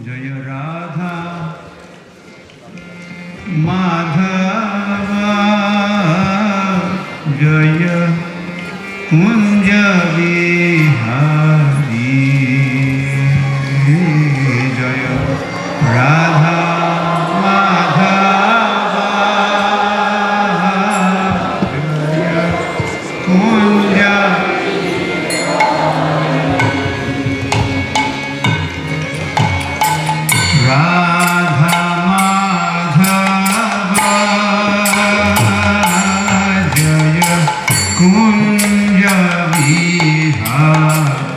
Jaya Radha Madhava Jaya Kunja Vihari Jaya Radha Madhava Jaya Kunja Radha Madhava Jaya Kunja Vihari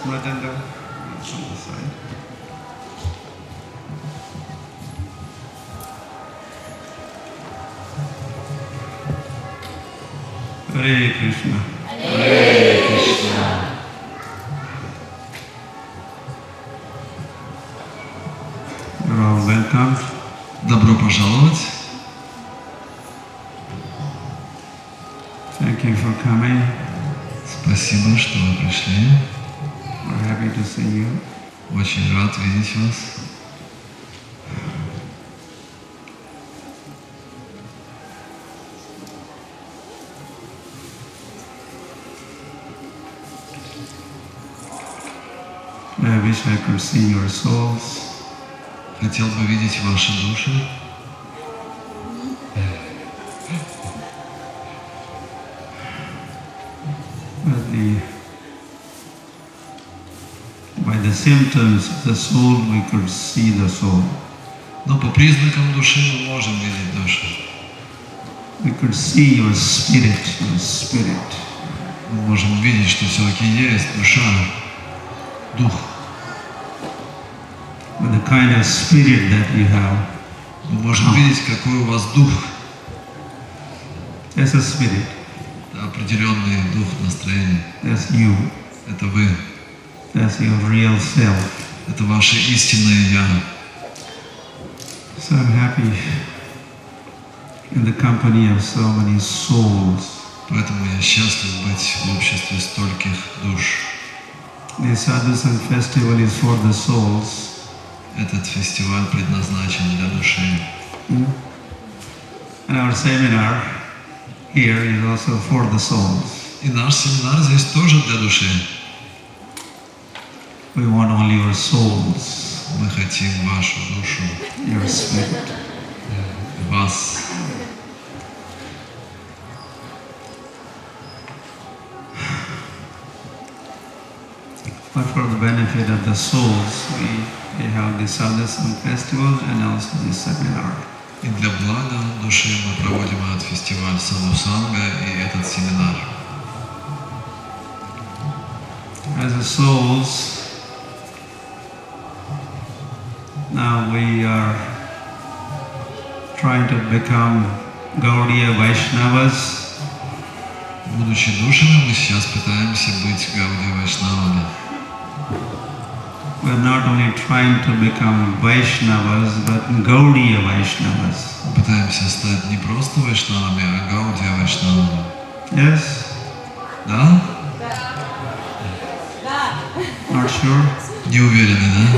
Madanda, it's on the side. Hare Krishna. Hare Krishna. You're all welcome. Добро пожаловать. Thank you for coming. Спасибо, что вы пришли. We're happy to see you. Очень рад видеть вас. I wish I could see your souls. Хотел бы видеть ваши души. But by the symptoms of the soul, we could see the soul. Но по признакам души мы можем видеть душу. We could see your spirit, your spirit. Мы можем видеть, что все-таки есть душа, дух. With the kind of spirit that you have. Мы можем видеть, какой у вас дух. There's a spirit. Определенный дух, настроение. That's you. Это вы. That's your real self. Это ваше истинное Я. So I'm happy in the company of so many souls. Поэтому я счастлив быть в обществе стольких душ. The Sadhhu Sanга festival is for the souls. Этот фестиваль предназначен для души. And our seminar here is also for the souls. И наш семинар здесь тоже для души. We want only your souls. Мы хотим вашу душу, Your spirit. вас. But for the benefit of the souls, we have the Sadhhu Sanga festival and also this seminar. И для блага души мы проводим этот фестиваль Садху Санга и этот семинар. As the souls, now we are trying to become Гаудия вайшнавas. Будучи душами, мы сейчас пытаемся быть Гаудия вайшнавами. We are not only trying to become Vaishnavas, but Gaudiya Vaishnavas. Пытаемся стать не просто вайшнавами, а Гаудия вайшнавами. Yes? Да? Not sure? Не уверены, да?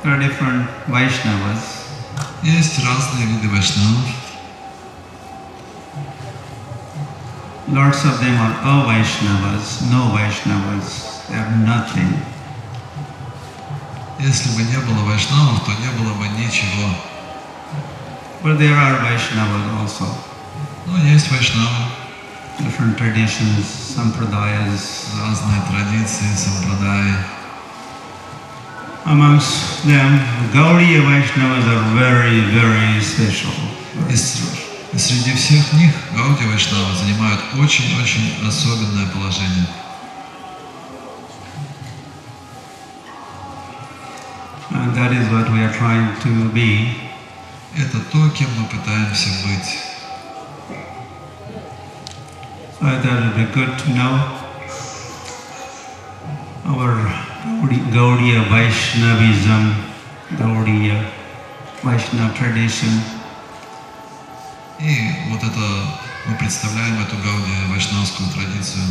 There are different Vaishnavas. Есть разные виды вайшнавов. Lots of them are avaishnavas, no Vaishnavas. They are nothing. Если бы не было вайшнавов, то не было бы ничего. But there are Vaishnavas also. Но есть вайшнавы. Different traditions, sampradayas. Разные традиции, сампрадаи. Amongst them, Gaudiya Vaishnavas are very, very special. И среди всех них Гаудия вайшнавы занимают очень-очень особенное положение. And that is what we are trying to be. Это то, кем мы пытаемся быть. So I thought it would be good to know our Gaudiya Vaishnavism, Gaudiya Vaishnava tradition. И вот это, мы представляем эту Гаудия вайшнавскую традицию.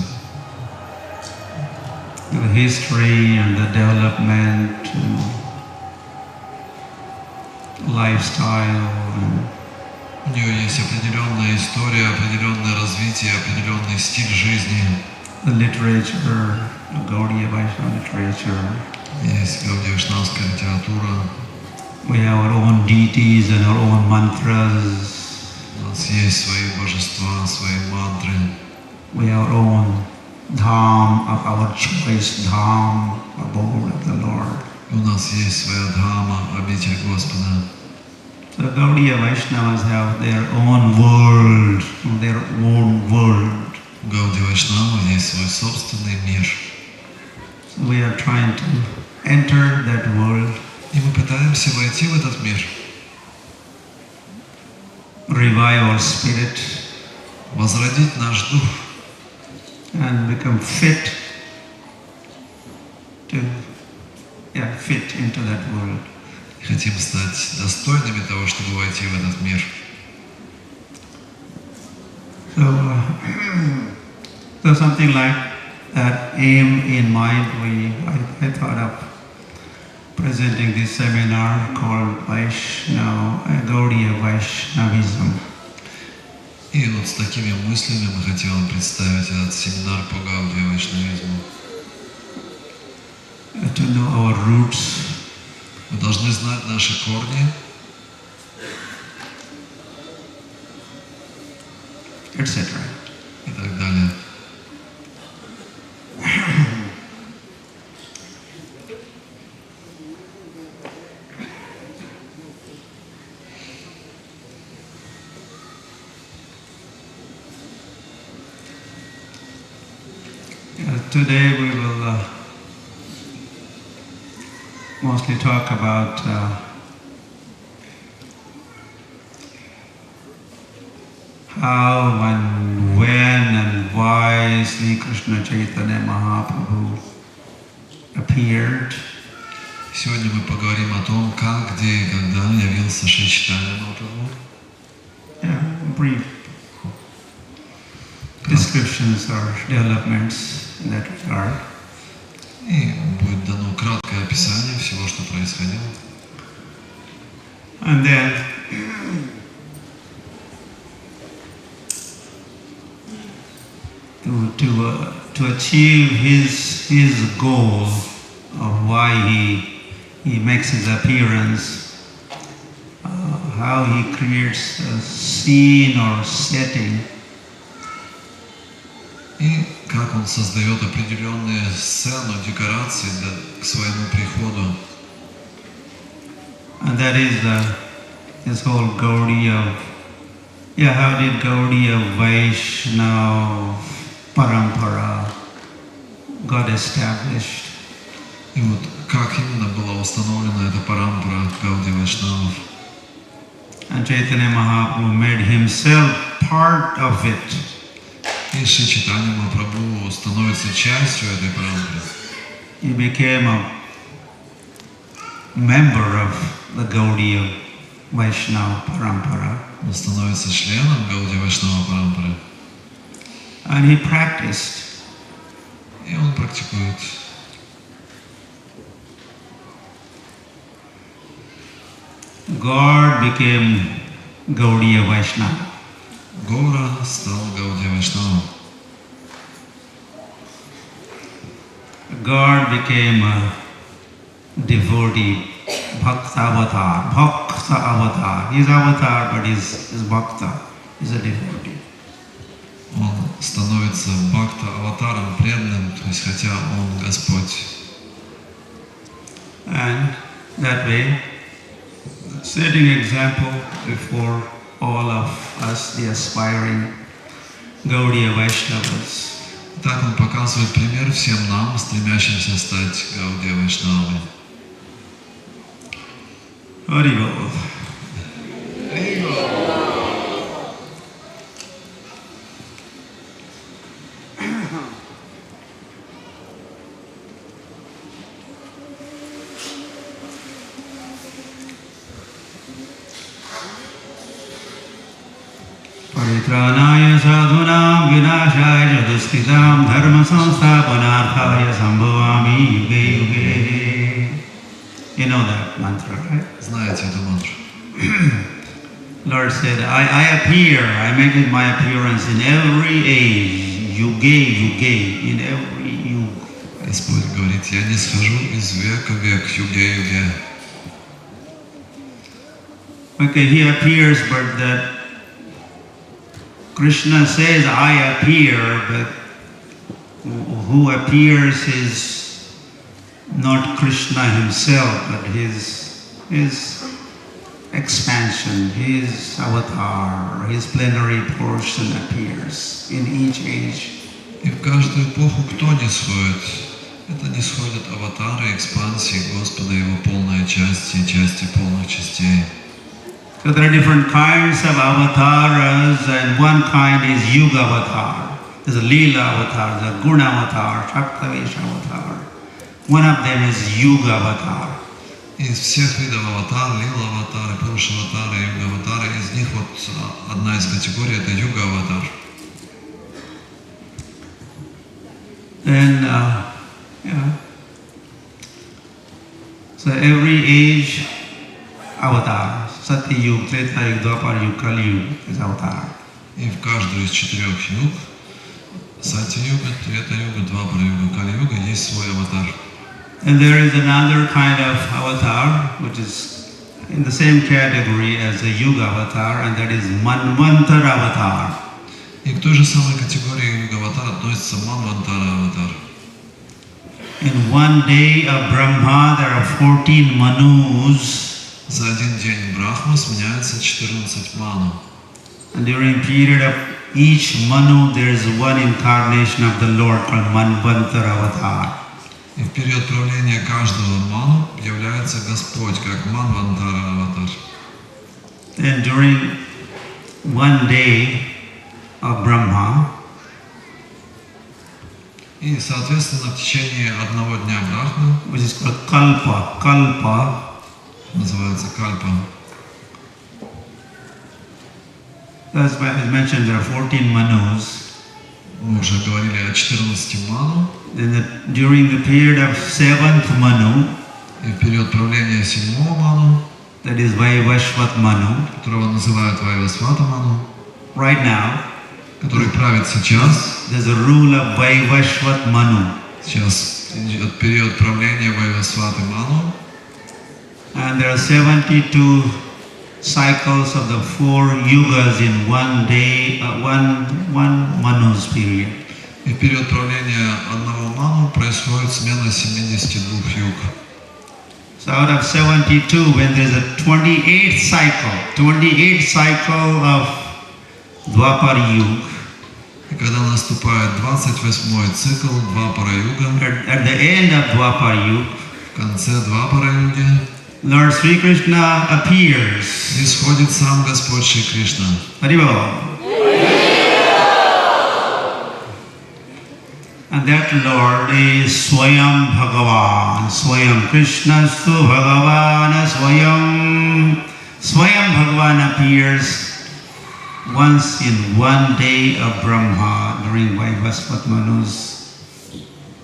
The history and the development, lifestyle. У нее есть определенная история, определенное развитие, определенный стиль жизни. The literature, Gaudiya Vaishnava literature. Есть Гаудия вайшнавская литература. We have our own deities and our own mantras. У нас есть свои божества, свои мантры. We have our own dham of our choice, dham, abode of the Lord. У нас есть своя дхама, обитель Господа. So Gaudiya Vaishnavas have their own world, their own world. У Гаудия Вайшнава есть свой собственный мир. So we are trying to enter that world. И мы пытаемся войти в этот мир. Revive our spirit. Возродить наш дух. And become fit into that world. И хотим стать достойными того, чтобы войти в этот мир. So something like that aim in mind, I thought of presenting this seminar called Гаудия вайшнавизм. И вот с такими мыслями мы хотим вам представить этот семинар по Гаудия вайшнавизму. To know our roots. Мы должны знать наши корни, etc. И так далее. Today we will mostly talk about how and when and why Sri Krishna Chaitanya Mahaprabhu appeared. Сегодня мы поговорим о том, как, где и когда явился Шри Чайтанья Махапрабху. Brief descriptions or developments in that regard. И будет дано краткое описание всего, что происходило. And then to achieve his goal of why he makes his appearance, how he creates a scene or setting. И как он создает определенные сцены, декорации к своему приходу. And that is this whole Гаудия. How did Гаудия Vaishnava Parampara got established? И вот как именно была установлена эта парампара Гаудия Вайшнавов. And Chaitanya Mahaprabhu made himself part of it. И Шри Чайтанья Махапрабху становится частью этой парампары. He became a member of the Гаудия Vaishnava Parampara. Он становится членом Гаудия Вайшнава парампары. And he practiced. И он практикует. God became Гаудия Vaishnava. Гора стал Гаудия Вайшнавом. God became a devotee, Bhakta avatar. He's avatar, but he's Bhakta. He's a devotee. Он становится бхакта-аватаром, преданным, то есть хотя он Господь. And that way, setting example before all of us, the aspiring Гаудия Vaishnavas. Так он показывает пример всем нам, стремящимся стать Гаудия Вайшнавами. Haribol. Paritrānāya sadhunām vināṣāya duskritāṃ dharma samsthāpanārthāya sambhavāmi yuge yuge. You know that mantra, right? Знаете эту мантру? Lord said, I appear, I make my appearance in every age, yuge, in every yuge. Господь говорит, я не схожу из века в век, юге. Okay, he appears, but that Krishna says, I appear, but who appears is not Krishna himself, but his expansion, his avatar, his plenary portion appears in each age. И в каждую эпоху кто не сходит? Это не сходят аватары, экспансии Господа, Его полные части и части полных частей. So there are different kinds of avatars, and one kind is Yuga avatar. There's a Leela avatar, there's a Guna avatar, Shaktavesh avatar. One of them is Yuga avatar. Из всех видов аватар, лила аватары, пуруша аватары, юга аватары, из них вот одна из категорий это юга аватар. Then, so every age avatar, Satya Yuga, Treta Yuga, Dwapar Yuga, Kali Yuga is avatar. И в каждую из 4 юг, Сатья Юга, Трета Юга, Двапара Юга, Кали Юга есть свой аватар. And there is another kind of avatar which is in the same category as the Yuga avatar, and that is Manvantara avatar. И к той же самой категории юга аватар относится Манвантара аватар. In one day of Brahma there are 14 Manus. За один день Брахма сменяется 14 ману. And during period of each Manu there is one incarnation of the Lord called Manvantara avatar. И в период правления каждого ману является Господь как Манвантара аватар. Then during one day of Brahma, и соответственно в течение одного дня Брахмы, which is called Kalpa, называется Кальпа. As mentioned, there are 14 Manus. Мы уже говорили о 14 ману. Then during the period of 7th Manu, и в период правления 7-го ману, that is Vaivashvat Manu, которого называют Вайвасвата ману, right now, который правит сейчас, there's a rule of Vaivashvat Manu. Сейчас идет период правления Вайвасваты ману. And there are 72 cycles of the 4 yugas in one day, one Manu's period. И в период правления одного ману происходит смена 72 юг. So out of 72, when there is a 28th cycle of Dwapar Yuga, и когда наступает 28-й цикл Двапара юга, at the end of Dwapar Yuga, в конце Двапара юги, Lord Sri Krishna appears. и сходит сам Господь Шри Кришна. Haribol. And that Lord is Swayam Bhagavan. Swayam Krishna Stu Bhagavan Swayam. Swayam Bhagavan appears once in one day of Brahma during Vaivasvat Manu's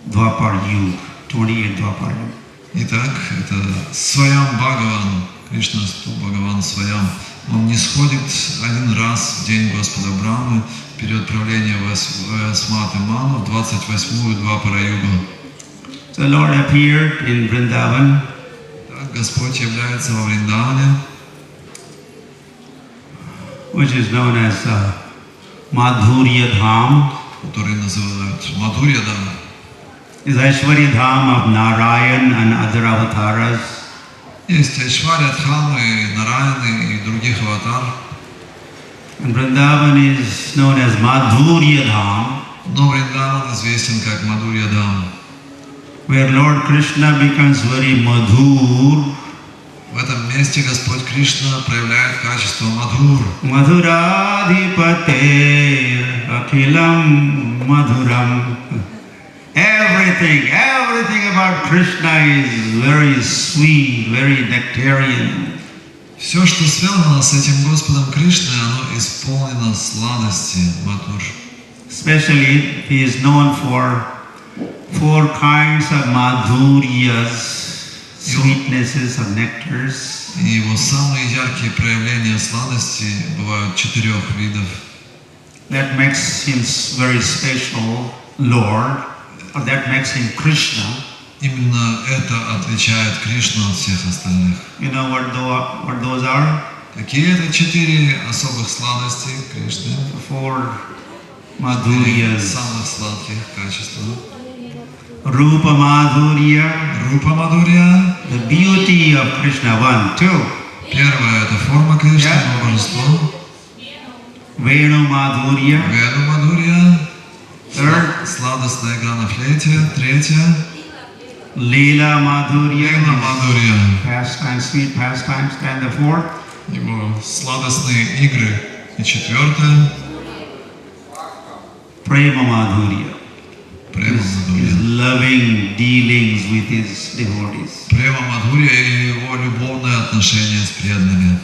Dwapar Yuga, 28 Dwapar Yuga. Итак, это Сваям Бхагаван, Кришна Сту Бхагаван Сваям. Он не сходит один раз в день Господа Брахмы, в период правления Вайвасваты ману, в 28-ю Двапара югу. So Lord appeared in Vrindavan. Так, Господь является во Вриндаване, which is known as Madhurya Dham. который называют Мадхурья-дам. Is Aishwarya Dham of Narayan and other avatars. Есть Айшварья Дхамы, Нараяны и других аватар. And Vrindavan is known as Madhurya Dham, Но Вриндаван известен как Мадхурья-дам, where Lord Krishna becomes very madhur. В этом месте Господь Кришна проявляет качество Мадхур. Madhuradhipate akhilam madhuram. Everything about Krishna is very sweet, very nectarian. Все, что связано с этим Господом Кришной, оно исполнено сладости, Мадхур. Especially, he is known for 4 kinds of madhuryas, sweetnesses of nectars. И его самые яркие проявления сладости бывают 4 видов. That makes him very special Lord, or that makes him Krishna. Именно это отличает Кришну от всех остальных. You know what those are? Какие это 4 особых сладости Кришны? 4 4 madhuryas. самых сладких качества. Rupa Madhurya, Рупа Мадхурья. the beauty of Krishna, 1, 2. Первое – это форма Кришны, Yeah. божество. Venu Madhurya. Веду Мадхурья. Third, Сладостная игра на флейте. Третья. Leela Madhurya. Лила Мадхурья. Pastimes, sweet pastimes. And the fourth, Его сладостные игры. И четвертое. Prema Madhurya. Према His Мадхурья. loving dealings with his devotees. Према Мадхурья и его любовное отношение с преданными.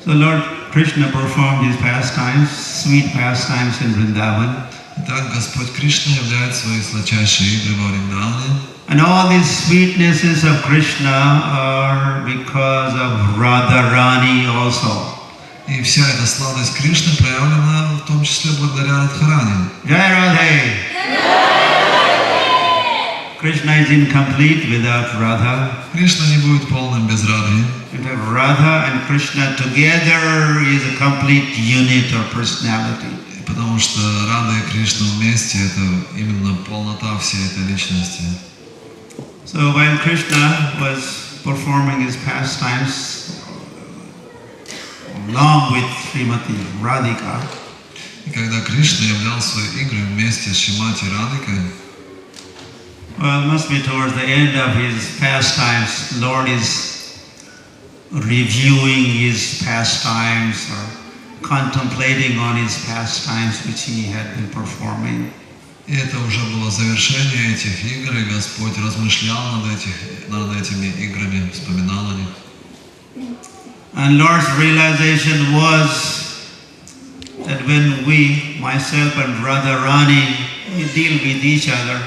So Lord Krishna performed his pastimes, sweet pastimes in Vrindavan. Итак, Господь Кришна являет свои сладчайшие игры во Вриндаване. And all these sweetnesses of Krishna are because of Radharani also. И вся эта сладость Кришны проявлена в том числе благодаря Радхарани. Jai Radhe! Krishna is incomplete without Radha. Кришна не будет полным без Радхи. In fact, Radha and Krishna together is a complete unit or personality. Потому что Рада и Кришна вместе — это именно полнота всей этой личности. So when Krishna was performing his pastimes along with Srimati Radhika, И когда Кришна являл свои игры вместе с Шримати Радхикой, well, it must be towards the end of his pastimes, Lord is reviewing his pastimes or contemplating on his pastimes which he had been performing. и это уже было завершение этих игр, и Господь размышлял над этими играми, вспоминал о них. And Lord's realization was that when we, myself and Radharani, we deal with each other,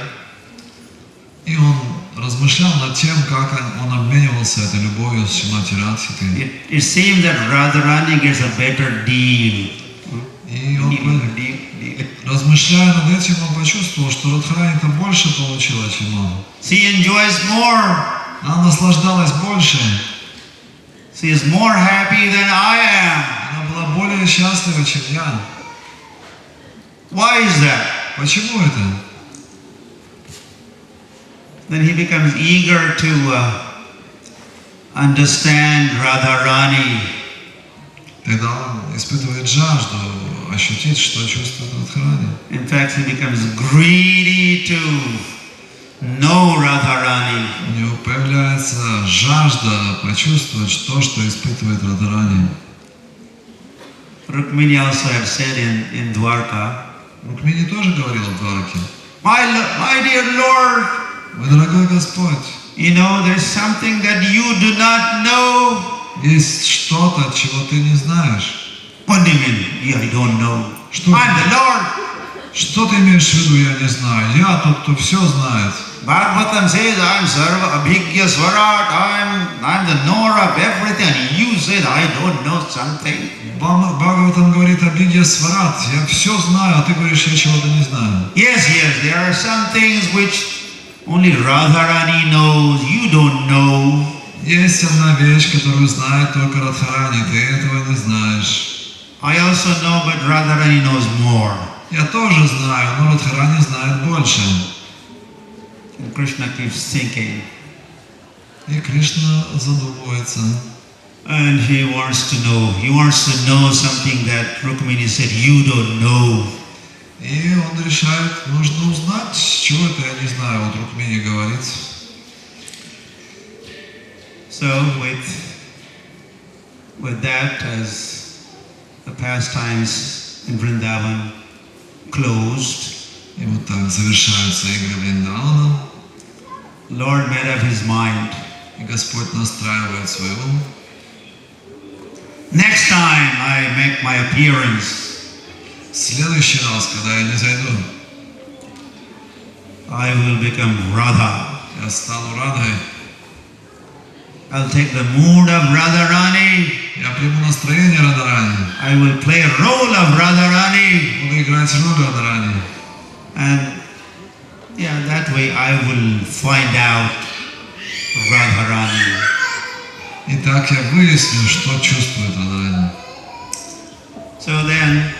И он размышлял над тем, как он обменивался этой любовью с Шримати Радхикой. it seems that Radharani gets a better deal. И он, Deal. размышляя над этим, он почувствовал, что Радхарани-то больше получила, чем он. She enjoys more. Она наслаждалась больше. She is more happy than I am. Она была более счастлива, чем я. Why is that? Почему это? Then he becomes eager to understand Radharani. Тогда он испытывает жажду ощутить, что чувствует Радхарани. In fact, he becomes greedy to know Radharani. У него появляется жажда почувствовать то, что испытывает Радхарани. Rukmini also have said in Dwarka, Рукмини тоже говорил в Двараке: my dear Lord, «Мой дорогой Господь, you know, there's something that you do not know. есть что-то, чего ты не знаешь». What do you mean? Yeah, I don't know. Что, I'm the Lord. что ты имеешь в виду, я не знаю. Я тот, кто все знает. Bhagavatam says, I'm Sarva Abhigya Swarat, I'm the knower of everything. And you said, I don't know something. Бхагаватам говорит: «Абхигья Сварат, я все знаю, а ты говоришь, я чего-то не знаю». Yes, there are some things which only Radharani knows, you don't know. Есть одна вещь, которую знает только Радхарани, ты этого не знаешь. I also know, but Radharani knows more. Я тоже знаю, но Радхарани знает больше. And Krishna keeps thinking. И Кришна задумывается. And he wants to know something that Rukmini said, you don't know. И он решает, нужно узнать, чего это я не знаю. Вот Рукмини говорит. So with that, as the pastimes in Vrindavan closed, И вот так завершаются игры Вриндавана. Lord made up his mind. И Господь настраивает свой ум. Next time I make my appearance, В следующий раз, когда я не зайду, I will become Radha. я стану Радхой. I'll take the mood of Radharani. Я приму настроение Радхарани. I will play a role of Radharani. Буду играть роль Радхарани. And yeah, that way I will find out Radharani. И так я выясню, что чувствует Радхарани. So then,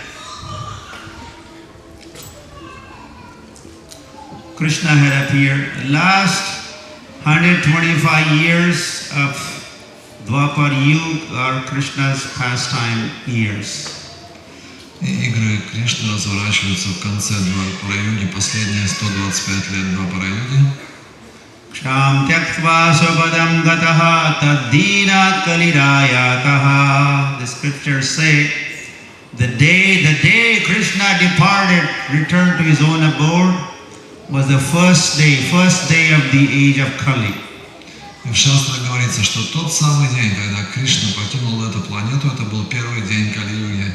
Krishna had appeared. The last 125 years of Dwapar Yuga are Krishna's pastime years. И игры Кришны разворачиваются в конце Двапара-юги, последние 125 лет Двапара-юги. Ksham tyaktva sapadam gataha taddinat kalirayataha. The scriptures say, the day Krishna departed, returned to his own abode, was the first day of the age of Kali. И в Шастрах говорится, что тот самый день, когда Кришна покинул эту планету, это был первый день Кали-юги.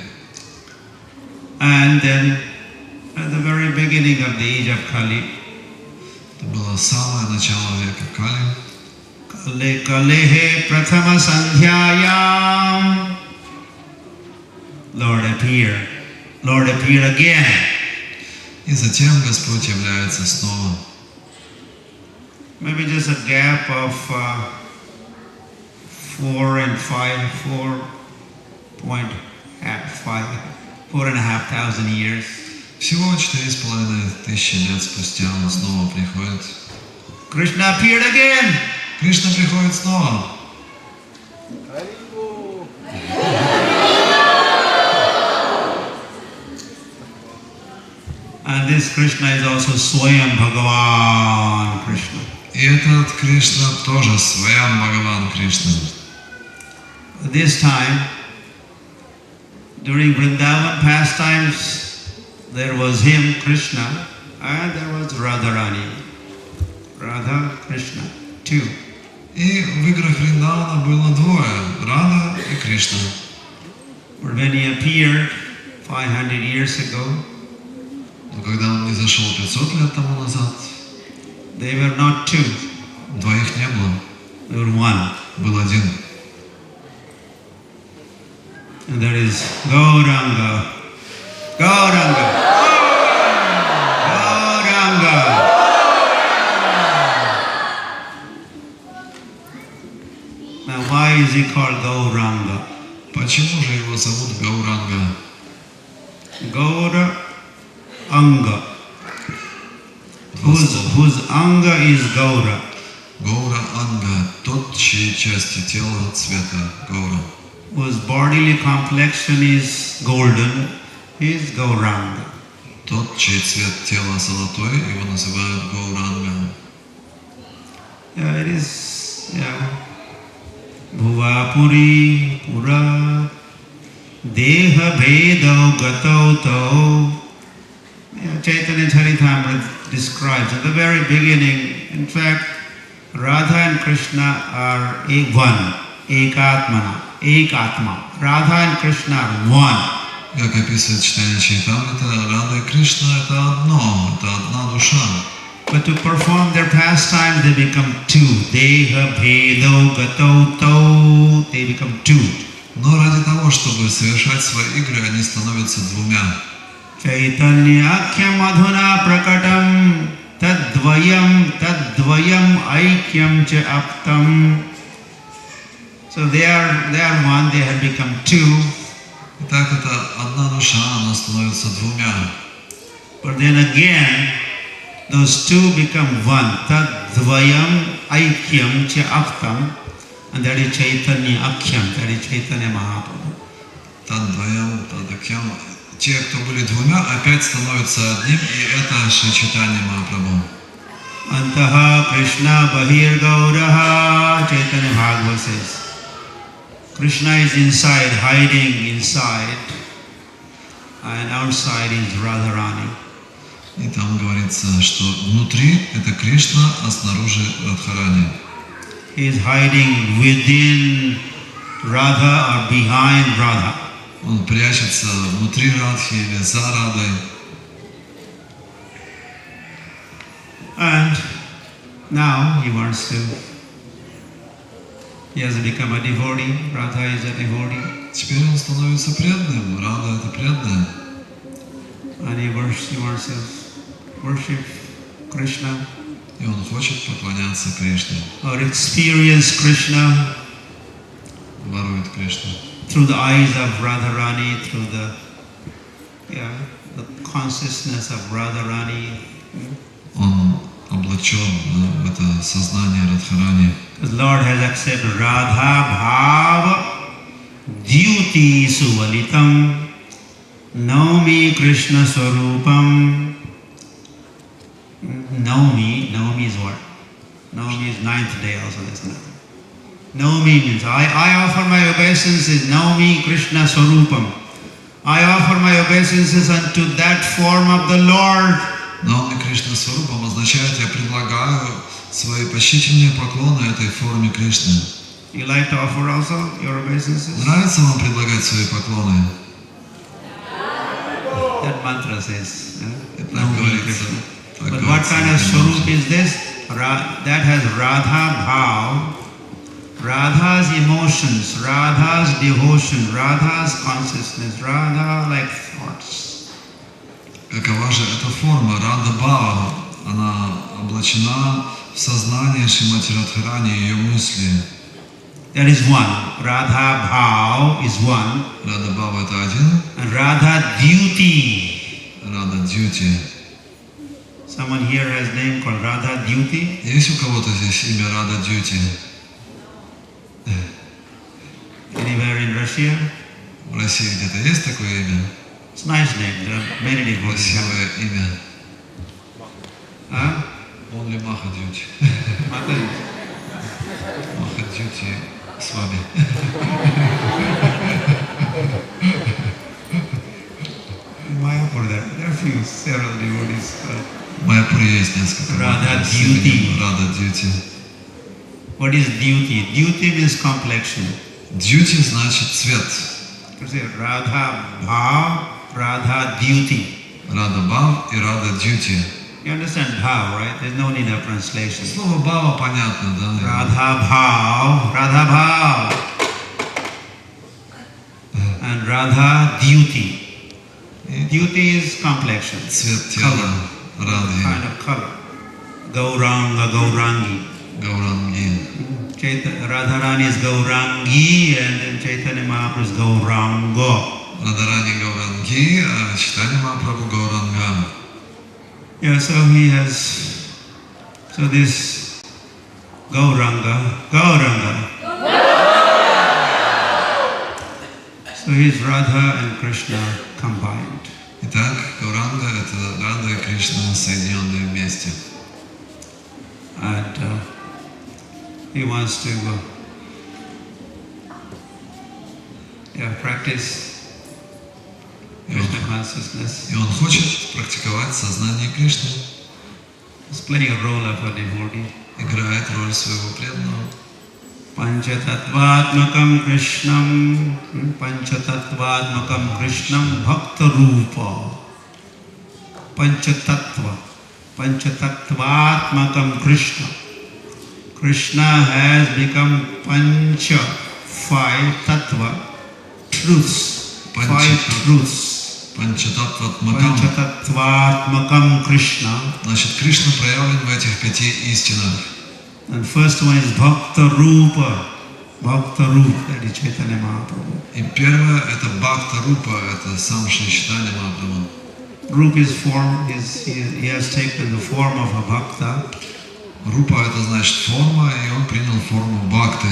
And then, at the very beginning of the age of Kali, это было самое начало века Кали. Kalehe prathama sandhyayam. Lord appeared again. И затем Господь является снова. Maybe just a gap of 4,500 years. Всего 4500 лет спустя он снова приходит. Krishna appeared again. Кришна приходит снова. And this Krishna is also Swayam Bhagavan Krishna. И этот Кришна тоже Сваям Бхагаван Кришна. This time, during Vrindavan pastimes, there was him, Krishna, and there was Radharani. Radha, Krishna, two. И в играх Вриндавана было двое, Рада и Кришна. But when he appeared 500 years ago, Но когда он не зашел 500 лет тому назад, they were not two, двоих не было, they were one. был один. And there is Gauranga. Gauranga. Gauranga. Now why is he called Gauranga? Почему же его зовут Гауранга? Gaura Anga. Whose Anga is Gaura. Гаура Анга, тот, чьи части тела цвета Гаура. Whose bodily complexion is golden, is Gauranga. Тот, чей цвет тела золотой, его называют Гауранга. Yeah, it is, yeah. Bhuvapuri Pura Deha Bhedo Gato To. Yeah, Chaitanya Charitamrita describes at the very beginning, in fact, Radha and Krishna are one, Ekatmana, Ekatma. Radha and Krishna are one. Как описывает читание Чайтамрита, Рада и Кришна — это одно, это одна душа. But to perform their pastimes, they become two. Deha Bhedo Gato To. They become two. Но ради того, чтобы совершать свои игры, они становятся двумя. Chaitanyakhyam adhuna prakatam tadvayam aikyam cha aptam. So they are one, they have become two. Итак, это одна душа, она становится двумя. But then again, those two become one. Tadvayam aikyam cha aptam. And that is Chaitanya Akhyam, that is Chaitanya Mahaprabhu. Тадваям, Тадакьям. Те, кто были двумя, опять становятся одним, и это Шри Чайтанья Махапрабху. Antaha Krishna Bahir Gauraha, Chaitanya Bhagavata says. Krishna is inside, hiding inside, and outside is Radharani. И там говорится, что внутри это Кришна, а снаружи Радхарани. He is hiding within Radha or behind Radha. Он прячется внутри Радхи или за Радой. And now he has become a devotee. Radha is a devotee. Теперь он становится преданным. Рада — это преданная. And he wants to worship Krishna. И он хочет поклоняться Кришне. Or experience Krishna. Ворует Кришну. Through the eyes of Radharani, through the consciousness of Radharani. Он вовлечен в это сознание Радхарани. The Lord has accepted Radha Bhava Dyuti Suvalitam Naumi Krishna Swarupam. Naumi is what? Naumi is ninth day also, that's nothing. Naumi means I offer my obeisances, Naumi Krishna Swarupam. I offer my obeisances unto that form of the Lord. Наumi Кришна Сварупам означает, я предлагаю свои почтительные поклоны этой форме Кришны. You like to offer also your obeisances? Нравится вам предлагать свои поклоны? That mantra says. Так говорится. But what kind of swarup is this? That has Radha Bhav, Radha's emotions, Radha's devotion, Radha's consciousness, Radha like thoughts. Какова же эта форма? Рада Бхава. Она облачена в сознание Шримати Радхарани, ее мысли. That is one. Radha Bhav is one. Рада Бхава это один. And Radha Dyuti. Рада Дьюти. Someone here has name called Radha Dyuti? Есть у кого-то здесь имя Рада Дьюти? Anywhere in Russia? В России где-то есть такое имя? It's a nice name. There are many devotees. Красивое имя. Huh? Only Маха Дьюти. Маха Дьюти Свами. Mayapur, there are few, several devotees. В Майяпуре есть несколько. Radha Dyuti. Рада Дьюти. What is Dyuti? Dyuti means complexion. Дьюти значит цвет. Radha Bhav, Radha Dyuti. Рада Бхав и Рада Дьюти. You understand Bhav, right? There's no need of translation. Слово Бхава понятно, да? Radha Bhav, Radha Bhav. And Radha Dyuti. Dyuti is complexion. Цвет тела Радhi. Kind of color. Gauranga, Gaurangi. Gaurangi. Radharani is Gaurangi and then Chaitanya Mahaprabhu is Gaurango. Радharani Gaurangi, Chaitanya Mahaprabhu Gauranga. Yeah, so he has, so this Gauranga. So he's Radha and Krishna combined. Итак, Гауранга — это Рада и Кришна, соединенные вместе. And he wants to practice Krishna consciousness. И он хочет практиковать сознание Кришны. He's playing a role of a devotee. Играет роль своего преданного. Panchatattvatmakam Krishnam Bhakta Rupa. Panchatattvatmakam Krishna. Krishna has become Pancha, 5 tattva, truths, 5 truths. Panchatattvatmakam Krishna. Значит, Кришна проявлен в этих 5 истинах. And first one is Bhakta Rupa. Bhakta Rupa, that is Chaitanya Mahaprabhu. И первое это Бхакта Рупа, это сам Шри Чайтанья Махапрабху. Rupa is form, he has taken the form of a bhakta. Рупа это значит форма, и он принял форму бхакты.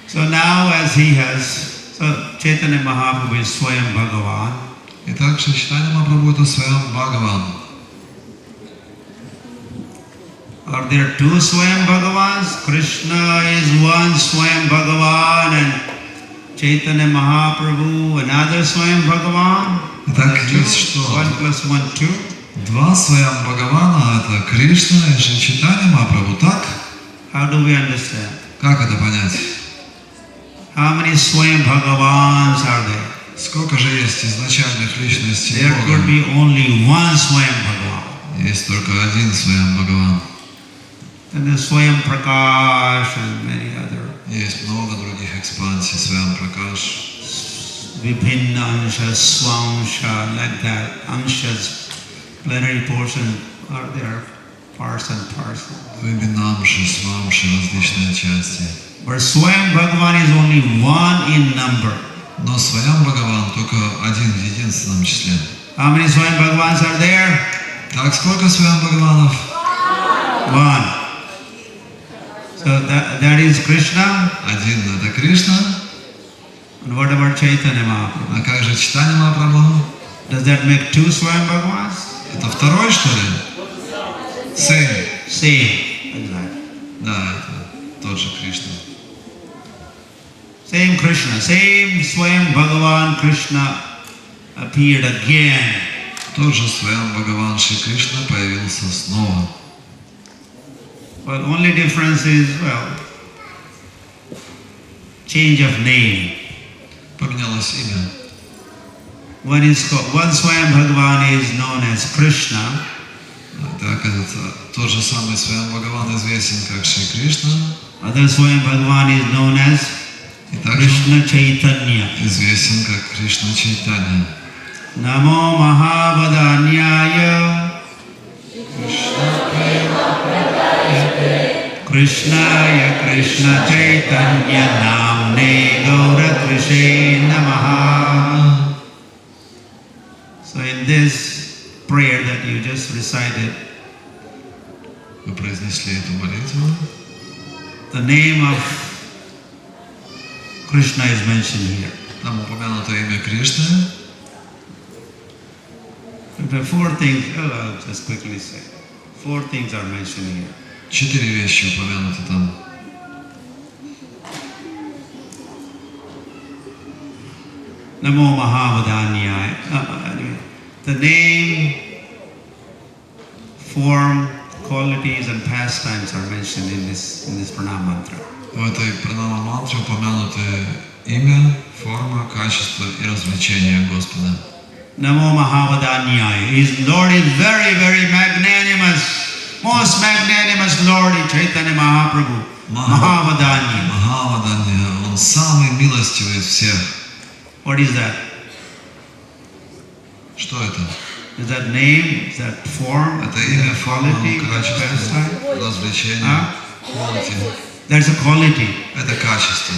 So now as he has, so Chaitanya Mahaprabhu is Swayam Bhagavan. Итак, Шри Чайтанья Махапрабху это Свayam Бхагаван. Are there 2 Swayam Bhagavans? Krishna is one Swayam Bhagavan and Chaitanya Mahaprabhu another Swayam Bhagavan. Итак, есть что? 1 + 1 = 2. 2 Свayam Бхагавана это Кришна и Шри Чайтанья Махапрабху, так? How do we understand? Как это понять? How many Swayam Bhagavans are there? Сколько же есть изначальных личностей There Бога? could be only one Swayam Bhagavan. Есть только один Свayam Бхагаван. And there's Swayam Prakash and many other. Есть много других экспансий, Свayam Пракаш. Vibhinna Anshas, Swamsha, like that. Anshas, plenary portion are there, parts and parcels. Вибинамши, Свамши, различные части. But Swayam Bhagavan is only one in number. Но Свayam Бхагаван только один в единственном числе. How many Swayam Bhagavans are there? Так, сколько Свayam Бхагаванов? One. So that is Krishna. Один это Кришна. And what about Chaitanya Mahaprabhu? А как же Чайтанья Махапрабху? Does that make two Swayam Bhagavans? Это второй, что ли? Same. Same. Exactly. Да, это тот же Кришна. Same Krishna, same Swayam Bhagavan Krishna appeared again. Тот же Сваян Бхагаван Шри Кришна появился снова. Well, only difference is, well, change of name. Поменялось имя. One Swayam Bhagavan is known as Krishna. Так, тот же самый Сваян Бхагаван известен как Шри Кришна. Other Swayam Bhagavan is known as И также Krishna Chaitanya. известен как Кришна Чайтанья. Namo Mahavadanyaya Krishnaya Krishna Chaitanya Namne Gauratvishe Namaha. So in this prayer that you just recited, Вы произнесли эту молитву. the name of Krishna is mentioned here. Там упомянуто имя Кришны. The four things, I'll just quickly say. Four things are mentioned here. 4 вещи упомянуты там. Namo Mahavadanyaya. Anyway, the name, form, qualities and pastimes are mentioned in this pranam mantra. В этой пранама-мантре упомянуты имя, форма, качество и развлечение Господа. Namo Mahavadanyaya. His Lord is very, very magnanimous. Most magnanimous Lord is Chaitanya Mahaprabhu. Mahavadanya. Махаваданья, Он самый милостивый из всех. What is that? Что это? Is that name? Is that form? Это Is имя, that форма, quality? качество, Pastime? развлечение, quality. That's a quality. Это качество.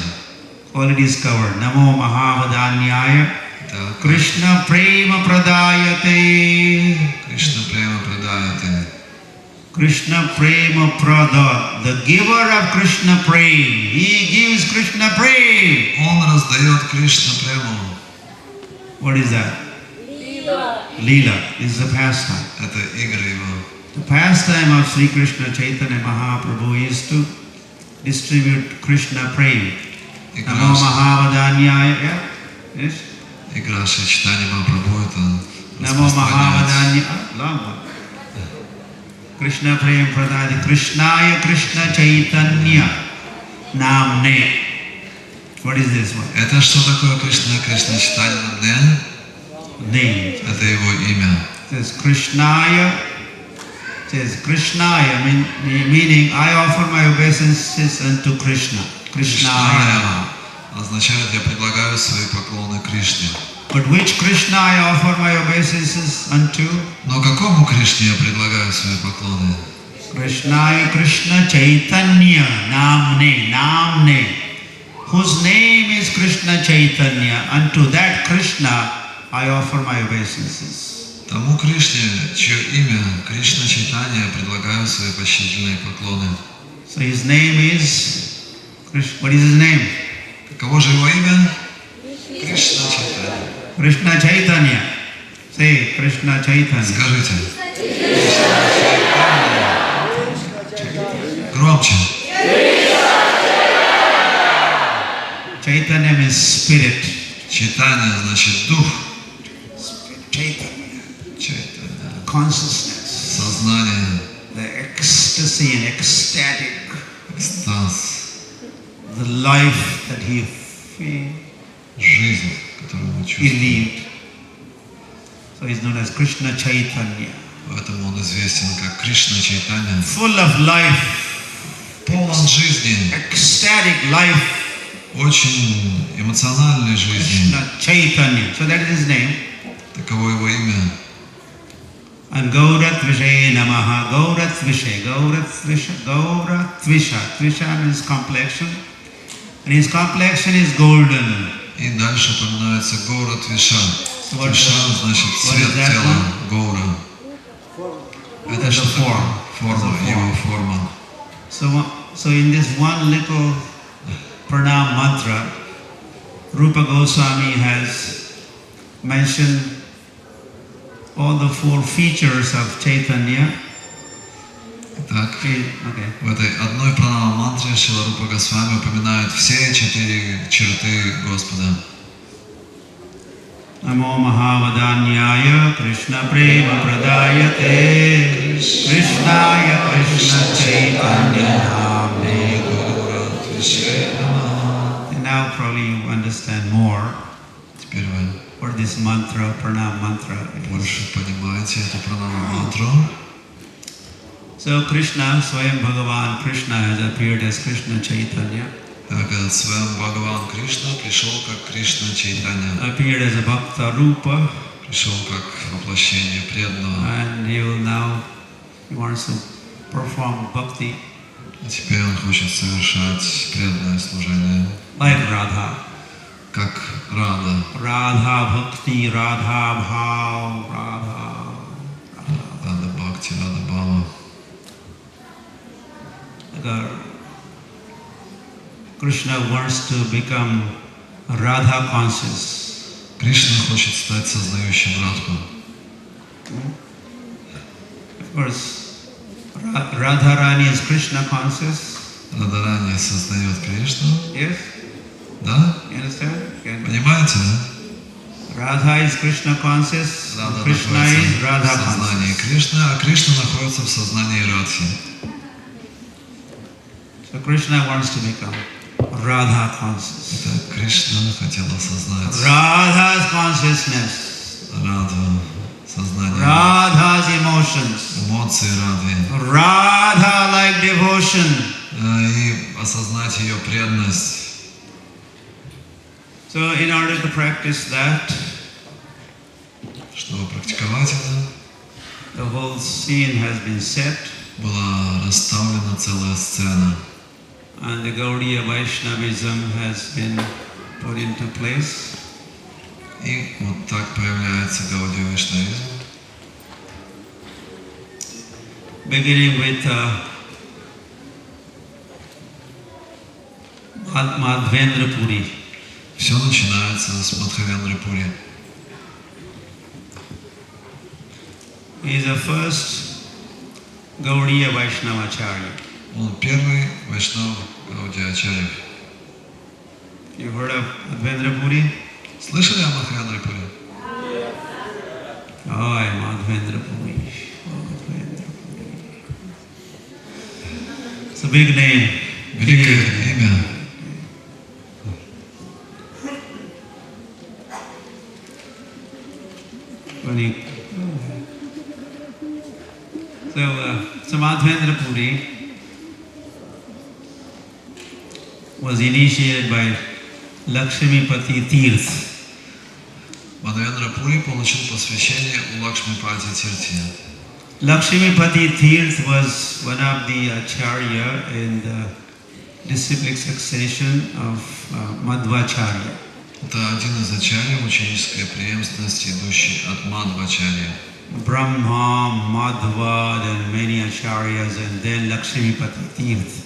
Quality is covered. Namo Mahavadanyaya. Это Krishna Prema Pradayate. Кришна Према Прадаяте. Krishna Prema Prada. The giver of Krishna Prem. He gives Krishna Prem. Он раздает Кришна Прему. What is that? Leela. This is a pastime. Это игры Его. The pastime of Sri Krishna Chaitanya Mahaprabhu is to distribute Krishna Prem. Namo Mahavadanyaya. Yeah? Yes? Игра Шри Чайтанья Махапрабху это Namo Mahavadanyaya. Long one. Krishna Prem Pradayate. Krishnaya Krishna Chaitanya Namne. What is this one? Это что такое Кришна? Кришна Чайтанья Намне? Name. Это Его имя. It says Krishnaya, meaning I offer my obeisances unto Krishna. Krishnaya. Означает, я предлагаю свои поклоны Кришне. But which Krishna I offer my obeisances unto? Но какому Кришне я предлагаю свои поклоны? Krishnaya Krishna Chaitanya Namne. Whose name is Krishna Chaitanya. Unto that Krishna I offer my obeisances. Тому Кришне, чье имя Кришна Чайтанья, я предлагаю свои почтительные поклоны. So his name is Krishna. What is his name? Каково же его имя? Кришна Чайтанья. Krishna Chaitanya. Say Krishna Chaitanya. Скажите. Громче. Chaitanya means spirit. Чайтанья значит дух. Chaitanya. Чайтанья. Consciousness. Сознание. The ecstasy and ecstatic. Экстаз. The life that he Жизнь, которую мы чувствуем. lived. So he's known as Krishna Chaitanya. Поэтому он известен как Кришна Чайтанья. Full of life. Полон жизни. Ecstatic life. Очень эмоциональной жизни. Krishna Chaitanya. So that is his name. Таково его имя. And Gauratvishe Namaha. Gauratvishe. Tvisha means complexion. And his complexion is golden. И дальше упоминается Гаура Твиша. What Твиша значит цвет тела Гаура. That's the form. его форма. So in this one little pranam mantra, Rupa Goswami has mentioned all the 4 features of Chaitanya. Так, в этой одной пранама-мантре Шрила Рупа Госвами упоминает все 4 черты Господа. Namo Mahavadanyaya Krishna Prema Pradayate Krishnaya Krishna Chaitanya Namne. And now probably you understand more Теперь вы what this mantra, pranam mantra больше is. понимаете эту пранама-мантру. So Krishna, Swayam Bhagavan Krishna has appeared as Krishna Chaitanya. Так, этот Свам Бхагаван Кришна пришел как Кришна Чайтанья. Appeared as a Bhakta Rupa. Пришел как воплощение преданного. And he wants to perform bhakti. И теперь он хочет совершать преданное служение. Like Radha. Как Рада. Radha Bhakti, Radha Bhav, Radha. Рада Бхакти, Рада Бхава. Krishna wants to become Radha conscious. Кришна хочет стать сознающим Радху. Of course, Radharani is Krishna conscious. Радарани сознает Кришну. Yes? Да? You understand? Понимаете, да? Radha is Krishna conscious. Рада Krishna находится is Radha в сознании conscious. Кришны, а Кришна находится в сознании Радхи. So Krishna wants to become Radha conscious. Это Кришна хотел осознать Radha's consciousness. Радху, сознание, Radha's emotions. эмоции Радхи. Radha-like devotion. И осознать ее преданность. So in order to practice that, Чтобы практиковать это, the whole scene has been set, была расставлена целая сцена. and the Гаудия вайшнавизм has been put into place. И вот так появляется Гаудия вайшнавизм. Beginning with Madhvendra Puri. Все начинается с Мадхавендры Пури. He is the first Гаудия Vaishnavacharya. Он первый вайшнав Гаудия Ачарьев. You heard of Madhvendra Puri? Слышали о Мадхавендре Пури? Oh, Madhvendra Puri. Madhvendra Puri. It's a big name. Великое имя. So Madhvendra Puri was initiated by Lakshmipati Tirth. Мадхавендра Пури получил посвящение у Лакшмипати Тирти. Lakshmipati Tirth was one of the acharya in the disciplic succession of Madhvacharya. Это один из ачарьев ученической преемственности, идущий от Мадхвачарьи. Brahma, Madhva, and many acharyas, and then Lakshmipati Tirth.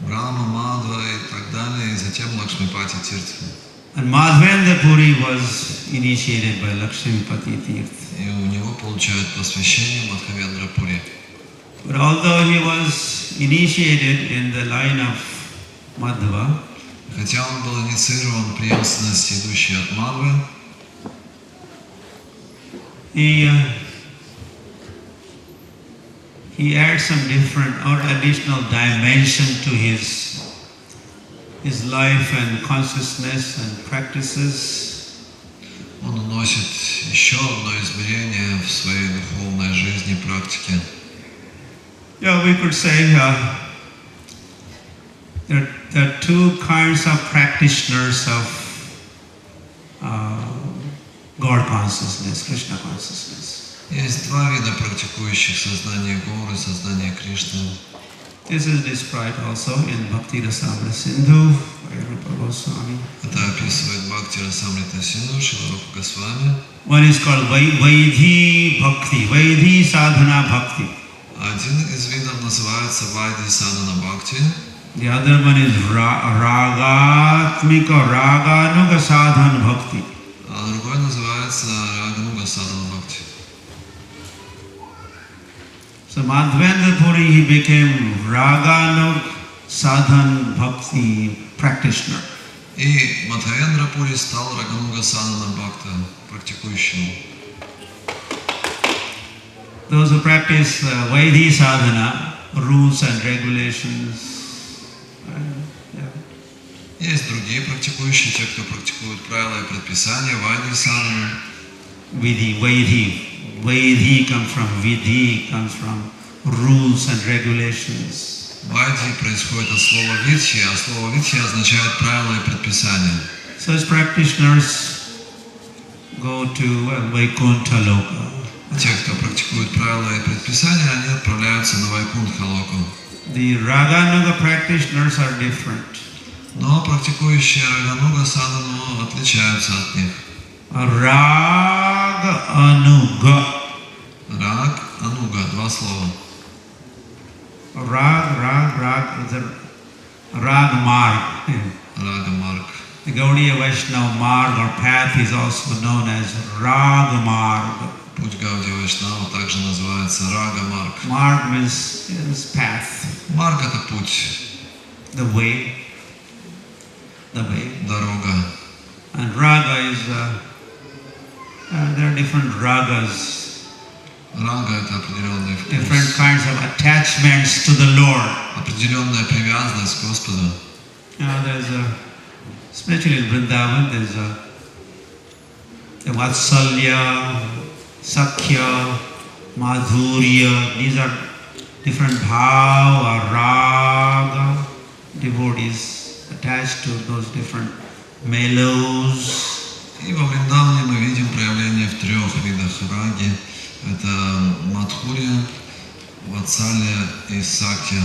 Брахма, Мадхва и так далее, и затем Лакшмипати Тирти. And Madhvendra Puri was initiated by Lakshmipati Tirth. И у него получают посвящение Мадхавендра Пури. But although he was initiated in the line of Madhva, Хотя он был инициирован преемственности, идущей от Мадхвы, he adds some different or additional dimension to his life and consciousness and practices. он уносит еще одно измерение в своей духовной жизни и практике. Yeah, we could say there are two kinds of practitioners of God consciousness, Krishna consciousness. Есть два вида практикующих сознание Горы, сознание Кришны. This is described also in Bhakti Rasamrita Sindhu by Rupa Goswami. Это описывает Бхакти Расамрита Синду Шрила Рупа Госвами. One is called Vaidhi Bhakti, Vaidhi Sadhana Bhakti. Один из видов называется Вайди Садана Бхакти. The other one is Ragatmika Raganuga Sadhan Bhakti. А другой называется Рагануга Садана Бхакти. So Madhvendra Puri, he became Raganuga Sadhan Bhakti practitioner. И Мадхавендра Пури стал Рагануга Садана Бхакта, практикующим. Those who practice Vaidhi sadhana, rules and regulations. Есть другие практикующие, те, кто практикует правила и предписания, Вайди Садхана. Vaidhi comes from Vidhi, comes from rules and regulations. Вайди происходит от слова Видхи, а слово Видхи означает правила и предписания. Such practitioners go to Vaikuntha Loka. Те, кто практикует правила и предписания, они отправляются на Вайкунтха-локу. The Raganuga practitioners are different. Но практикующие Рагануга Садану отличаются от них. Raganuga. Раг, Ануга, два слова. Rag is a Rag Marg. Рага Марг. The Гаудия Vaishnava Marg or path is also known as Rag Marg. Путь Гаудия Вайшнава также называется Рага Марг. Marg means path. Марг — это путь, The way. дорога. And Raga is, there are different ragas. Рага — это определенный Different вкус, kinds of attachments to the Lord. определенная привязанность к Господу. Especially in Vrindavan, there's the Vatsalya, Sakhya, Madhurya. These are different bhava, raga. Devotees attached to those different mellows. И во Вриндаване мы видим проявление в трех видах раги. Это Мадхурья, Ватсалья и Сакья.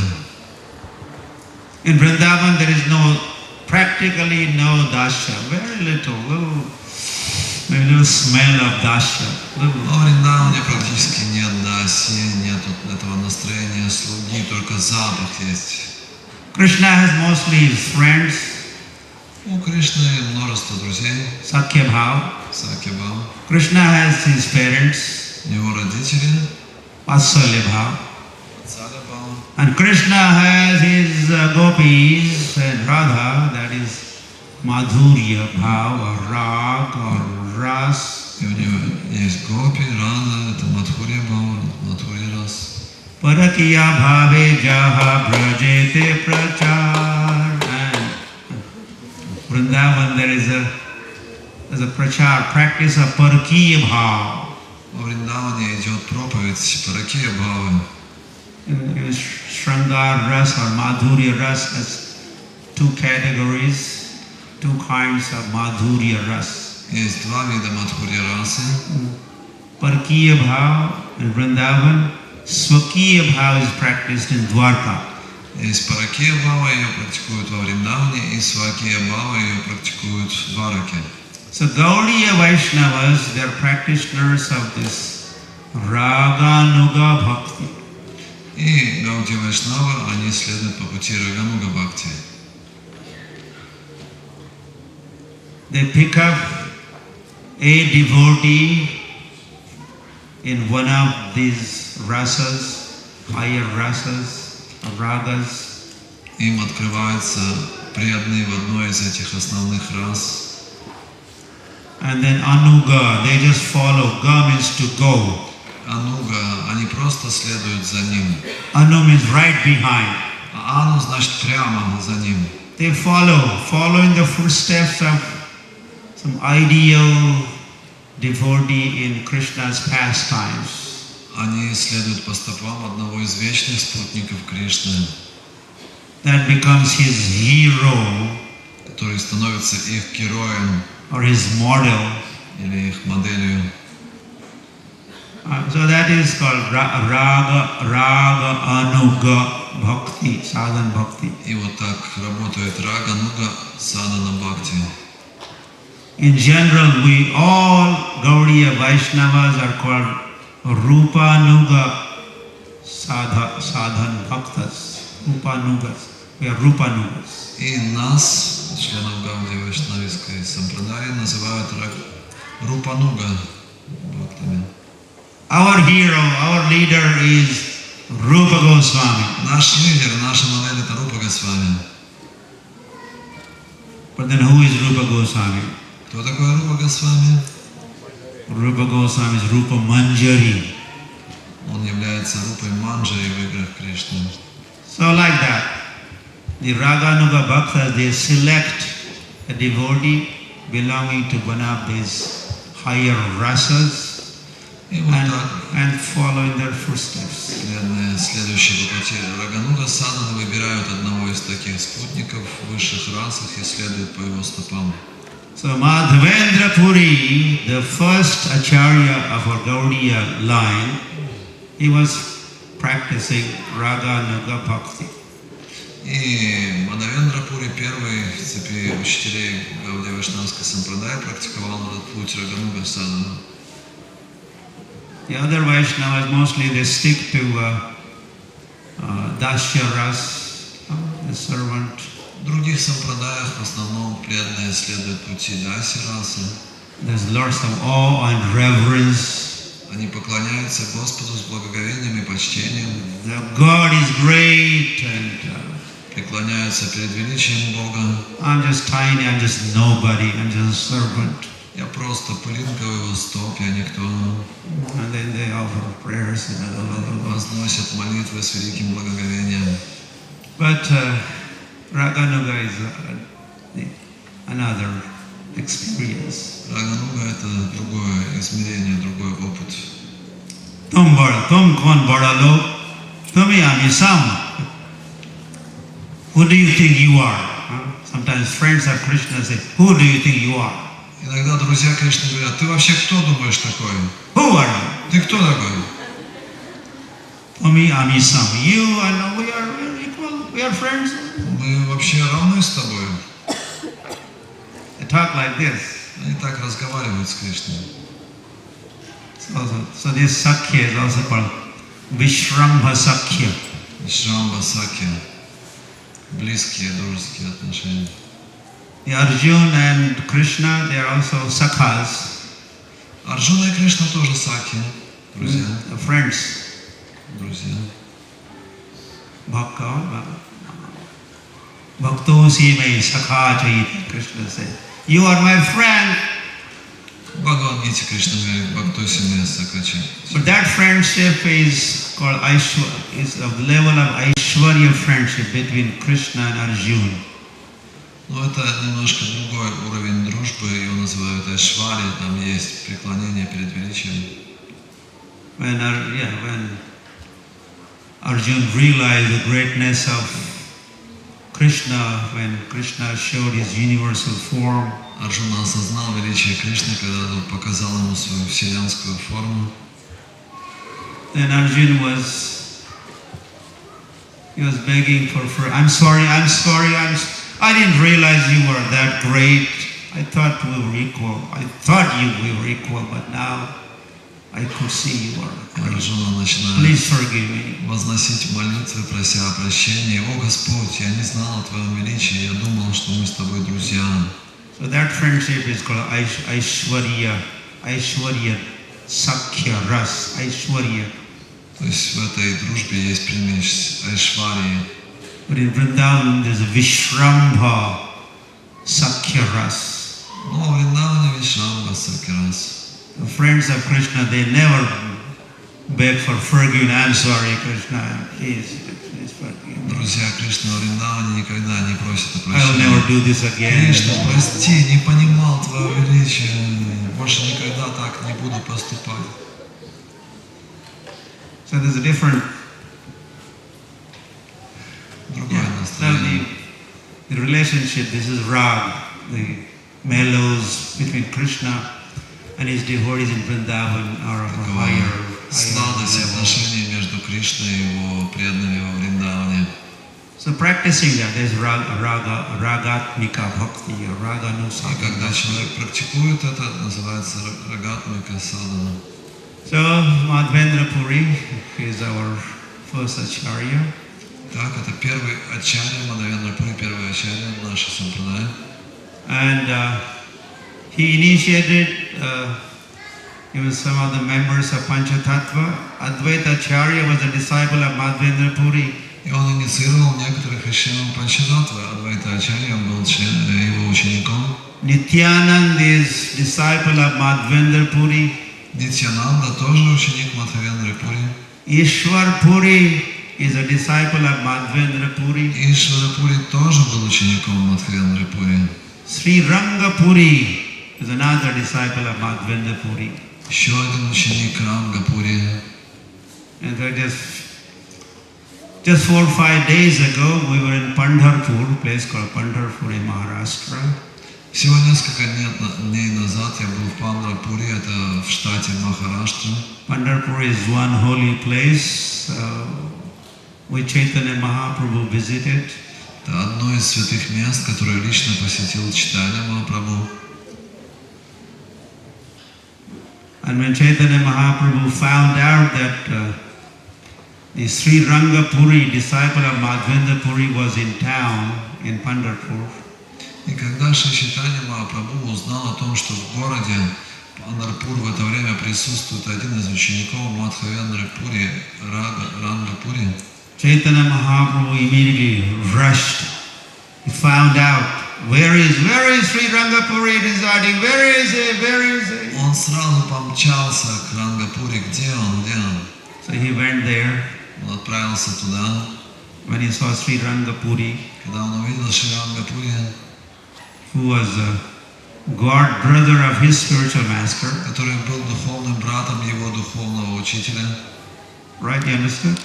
In Vrindavan, there is practically no dasya. Very little, maybe a little smell of dasya. Но в Вриндаване практически нет даси, нет этого настроения слуги, только запах есть. Krishna has mostly his friends, У Кришны множество друзей, Sakhya Bhav. Сакья Бхава. Krishna has his parents, У него родители, Vatsalya Bhav. Ватсалья Бхава. And Krishna has his gopis and Radha, that is Madhurya Bhav or Rag or Ras. И у него есть Гопи, Рада, это Мадхурья Бхава, Мадхурья Рас. Parakiya Bhave Jaha Brajete Prachar. And Vrindavan, there's a prachar, practice of Parakiya Bhav. Во Вриндаване идет проповедь Паракия Бхавы. In Shrangar Ras or Madhurya Ras, that's two categories, two kinds of Madhurya Ras. Есть два вида Мадхурья Расы. Parakiya Bhav in Vrindavan, Swakiya Bhav is practiced in Dwarka. Есть Паракия Бхава, ее практикуют во Вриндаване, и Свакия Бхава, ее практикуют в Двараке. So Gaudiya Vaishnavas, they are practitioners of this Raganuga Bhakti. И Гаудия Вайшнава, они следуют по пути Рагануга Бхакти. They pick up a devotee in one of these rasas, higher rasas, or ragas. Им открываются преданные в одной из этих основных рас. And then Anuga, they just follow. Ga means to go. Ануга, они просто следуют за ним. Anu means right behind. А Ану значит прямо за ним. They following the footsteps of some ideal devotee in Krishna's pastimes. Они следуют по стопам одного из вечных спутников Кришны, That becomes his hero который становится их героем or his model. или их моделью. So that is called Raga Anuga Bhakti, Sadhan Bhakti. И вот так работает Рагануга Садана Бхакти. In general, we all Gaudiya Vaishnavas are called Rupanuga sadhan bhaktas, rupanugas. We are rupanugas. И нас, членов Гаудия вайшнавистской сампрадаи, называют рупануга бхактами. Our hero, our leader is Rupa Goswami. Наш лидер, наша модель это Рупа Госвами. But then who is Rupa Goswami? Кто такой Рупа Госвами? Rupa Goswami is Rupa Manjari. Он является Рупой Манджари в играх Кришны. So like that, the Raganuga Bhaktas, they select a devotee belonging to one of these higher rasas and follow in their footsteps. Следующие по пути Рагануга Садханы выбирают одного из таких спутников в высших расах и следуют по его стопам. So Madhavendra Puri, the first acharya of our Gaudiya line, he was practicing Raganuga Bhakti. И Мадхавендра Пури, первый в цепи учителей Гаудия вайшнавской сампрадаи, практиковал этот путь Рагануга Садхана. The other Vaishnavas mostly they stick to Dasya Ras, the servant. В других сампрадаях в основном преданные следуют пути Даси расы. There's lots of awe and reverence. Они поклоняются Господу с благоговением и почтением. The God is great and преклоняются перед величием Бога. I'm just tiny, I'm just nobody, I'm just a servant. Я просто пылинка в его стоп, я никто. And then they offer prayers. Возносят молитвы с великим благоговением. But Raganuga is another experience. Рагануга это другое измерение, другой опыт. Tum kon bada log, tumi ami sam. Who do you think you are? Sometimes friends of Krishna say, who do you think you are? Иногда друзья Кришны говорят, ты вообще кто думаешь такой? Who are you? Ты кто такой? Tumi ami sam. You and we are equal. We are friends. Мы вообще равны с тобой. They talk like this. Они так разговаривают с Кришной. So this Sakya is also called Vishrambha Sakya. Вишрамба Сакья. Близкие дружеские отношения. The Arjuna and Krishna, they are also Sakhas. Арджуна и Кришна тоже Саки. Друзья. Friends. Друзья. Bhaktosi me Sakha Chayiti, Krishna said. You are my friend. Бхагавад-гите Кришна говорит, Бхактосиме Сакачи. But that friendship is called Aishwarya, is of the level of Aishwarya friendship between Krishna and Arjuna. Но это немножко другой уровень дружбы, его называют Айшварья, там есть преклонение перед величием. When Arjuna realized the greatness of Krishna, when Krishna showed his universal form, Арджуна осознал величие Кришны, когда тот показал ему свою вселенскую форму. then Arjuna was begging for I'm sorry, I didn't realize you were that great. I thought we were equal. We were equal, but now I could see you are great. Арджуна начинает Please forgive me. возносить молитвы, прося о прощении. О Господь, я не знал о Твоем величии, я думал, что мы с Тобой друзья. So that friendship is called Aishwarya Sakya Ras, Aishwarya. То есть в этой дружбе есть примесь Айшварии. But in Vrindavan there's a Vishrambha Sakya Ras. Но в Вриндаване Вишрамба Сакирас. The friends of Krishna, they never beg for forgiveness. I'm sorry, Krishna, please forgive me. Друзья Кришны в Вриндаване никогда не просят о I will never прощении. do this again. Кришна, прости, не понимал Твое величие. Больше никогда так не буду поступать. So there's a different. Другое So настроение. the relationship, this is rag, the mellows between Krishna and his devotees in Vrindavan are of a higher Сладость level. отношений между Кришной и его преданными во Вриндаване. So practicing that, there's ragatmika bhakti, or И raganusaka. когда человек практикует это, называется рагатмика садхана. So Madhavendra Puri is our first acharya. Так, это первый ачарья, Мадхавендра-пури, первый ачарья нашей сампрадай. And he initiated even some of the members of Panchatattva. Advaita Acharya was a disciple of Madhvendra-puri. И он инициировал некоторых из членов Панчататтвы. Адвайта Ачарья был его учеником. Nityananda is disciple of Madhvendra-puri. Нитьянанда тоже ученик Мадхавендры-пури. Ishwar Puri is a disciple of Madhvendra-puri. Ишвара-пури тоже был учеником Мадхавендры-пури. Sri Ranga-puri is another disciple of Madhvendra-puri. Еще один ученик Ранга-пури. And just 4 or 5 days ago, we were in Pandharpur, a place called Pandharpur in Maharashtra. Всего несколько дней назад я был в Пандрапуре, это в штате Махараштра. Pandharpur is one holy place which Chaitanya Mahaprabhu visited. Это одно из святых мест, которое лично посетил Чайтанья Махапрабху. And when Chaitanya Mahaprabhu found out that the Sri Ranga-puri, disciple of Madhvendra-puri, was in town in Pandharpur, И когда Шри Чайтанья Махапрабху узнал о том, что в городе Пандарпур в это время присутствует один из учеников Мадхавендры-пури, Ранга-пури, Chaitanya Mahaprabhu immediately rushed. He found out where is Sri Ranga-puri residing? Where is he? Он сразу помчался к Ранга-пури. Где он? So he went there. Он отправился туда. When he saw Sri Ranga-puri, Когда он увидел Шри Ранга-пури, who was a god brother of his spiritual master, который был духовным братом его духовного учителя. right? You understood?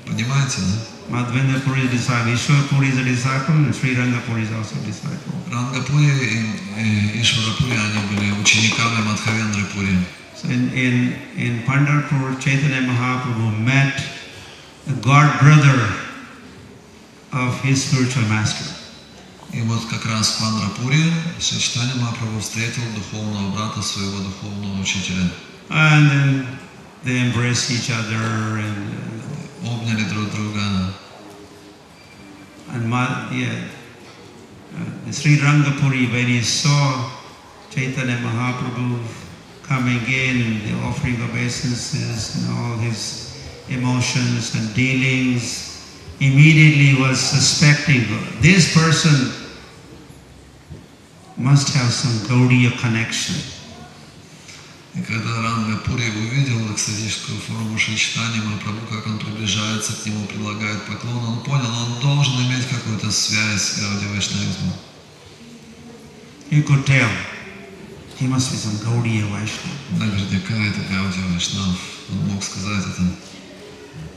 Понимаете, да? Madhvendra-puri is a disciple, Ishwar-puri is a disciple, and Sri Ranga-puri is also a disciple. Ранга-пури и Ишвара-пури, они были учениками Мадхавендры-пури. So in Pandharpur, Chaitanya Mahaprabhu met the god brother of his spiritual master. И вот как раз в Пандрапуре Шри Чайтанья Махапрабху встретил духовного брата своего духовного учителя. And then they embraced each other and Обняли друг друга. Sri Ranga-puri, when he saw Chaitanya Mahaprabhu coming in, the offering obeisances and all his emotions and dealings, immediately was suspecting this person must have some Гаудия connection. И когда Ранга-пури увидел экстатическую форму Шри Чайтаньи Махапрабху, как он приближается к нему, предлагает поклон, он понял, он должен иметь какую-то связь с Гаудия вайшнавизмом. He could tell he must be some Гаудия Vaishnava. Наверняка это Гаудия вайшнав. Он мог сказать это.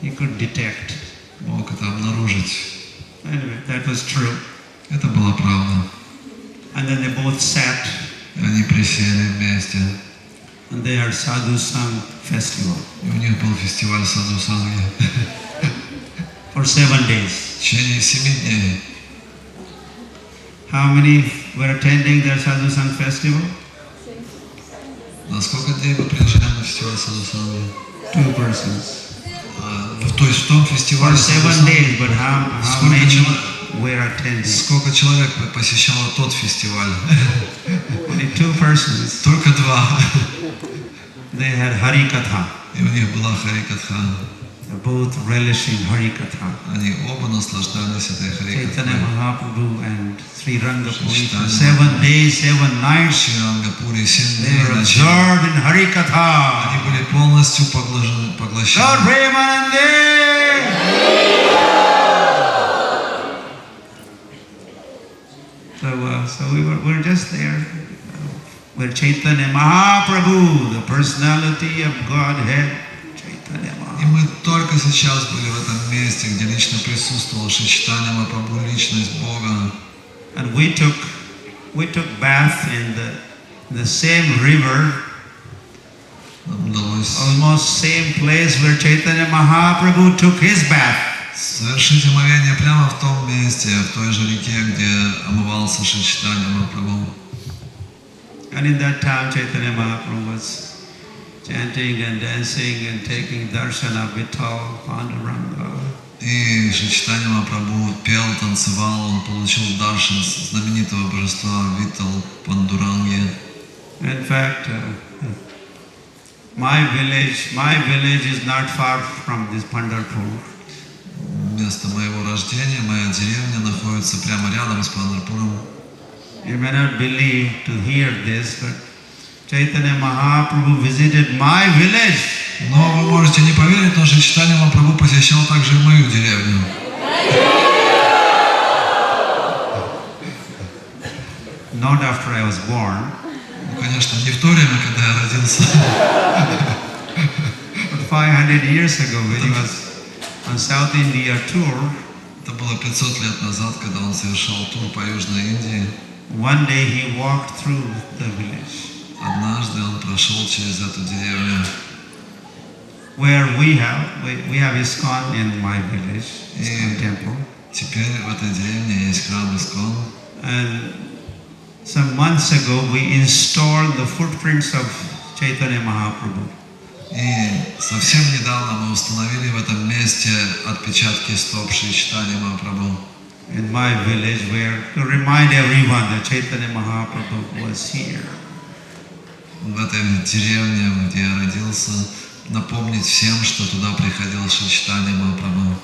He could detect. Мог это обнаружить. Anyway, that was true. Это была правда. And then they both sat. Они присели вместе. And they had Sadhhu Sang festival. И у них был фестиваль Садху Санги. For 7 days. В течение 7 дней. How many were attending their Sadhhu Sang festival? На сколько дней вы приезжали на фестиваль Садху Санги? 2 persons. То есть в том фестивале For 7 days, but how many were attending? Сколько человек посещало тот фестиваль? Only 2 persons. Только 2. They had Hari Katha. И у них была Хари Катха. Both relishing Hari Katha. Они оба наслаждались этой Хари Chaitanya Катхой. Mahaprabhu and Sri Ranga-puri for 7 days, 7 nights. Шри Ранга-пури 7 They дней were ночей. absorbed in Hari Katha. Они были полностью Lord поглощены. Premanande! So we were just there. Where Chaitanya Mahaprabhu, the personality of Godhead, Chaitanya И мы только сейчас были в этом месте, где лично присутствовал Шри Чайтанья Махапрабху, личность Бога. And we took bath in the same river, Нам удалось almost same place where Chaitanya Mahaprabhu took his bath. совершить омовение прямо в том месте, в той же реке, где омывался Шри Чайтанья Махапрабху. And in that time Chaitanya Mahaprabhu was chanting and dancing and taking darshan of Vitthal, Panduranga. И Шри Чайтанья Махапрабху пел, танцевал, он получил даршан знаменитого божества Виттал Пандуранги. In fact, my village is not far from this Pandharpur. Место моего рождения, моя деревня находится прямо рядом с Пандарпуром. You may not believe to hear this, but Chaitanya Mahaprabhu visited my village. Но вы можете не поверить, но Шри Чайтанья Махапрабху посещал также и мою деревню. Not after I was born. Ну, конечно, не в то время, когда я родился. But 500 years ago, when he was on South India tour, это было 500 лет назад, когда он совершал тур по Южной Индии. One day he walked through the village. Однажды он прошел через эту деревню. Where we have ISKCON in my village, ISKCON temple. Теперь в этой деревне есть храм ISKCON. And some months ago we installed the footprints of Chaitanya Mahaprabhu. И совсем недавно мы установили в этом месте отпечатки стоп Шри Чайтаньи Махапрабху. In my village, where to remind everyone that Chaitanya Mahaprabhu was here. В этой деревне, где я родился, напомнить всем, что туда приходил Шри Чайтанья Махапрабху.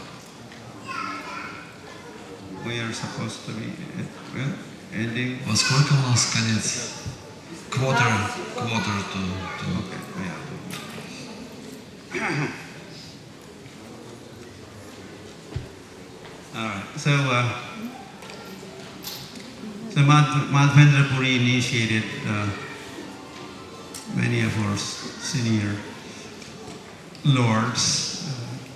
We are supposed to be ending. Во сколько у нас конец? Quarter to. Okay, yeah. All right. So Madhvendra Puri initiated many of our senior lords,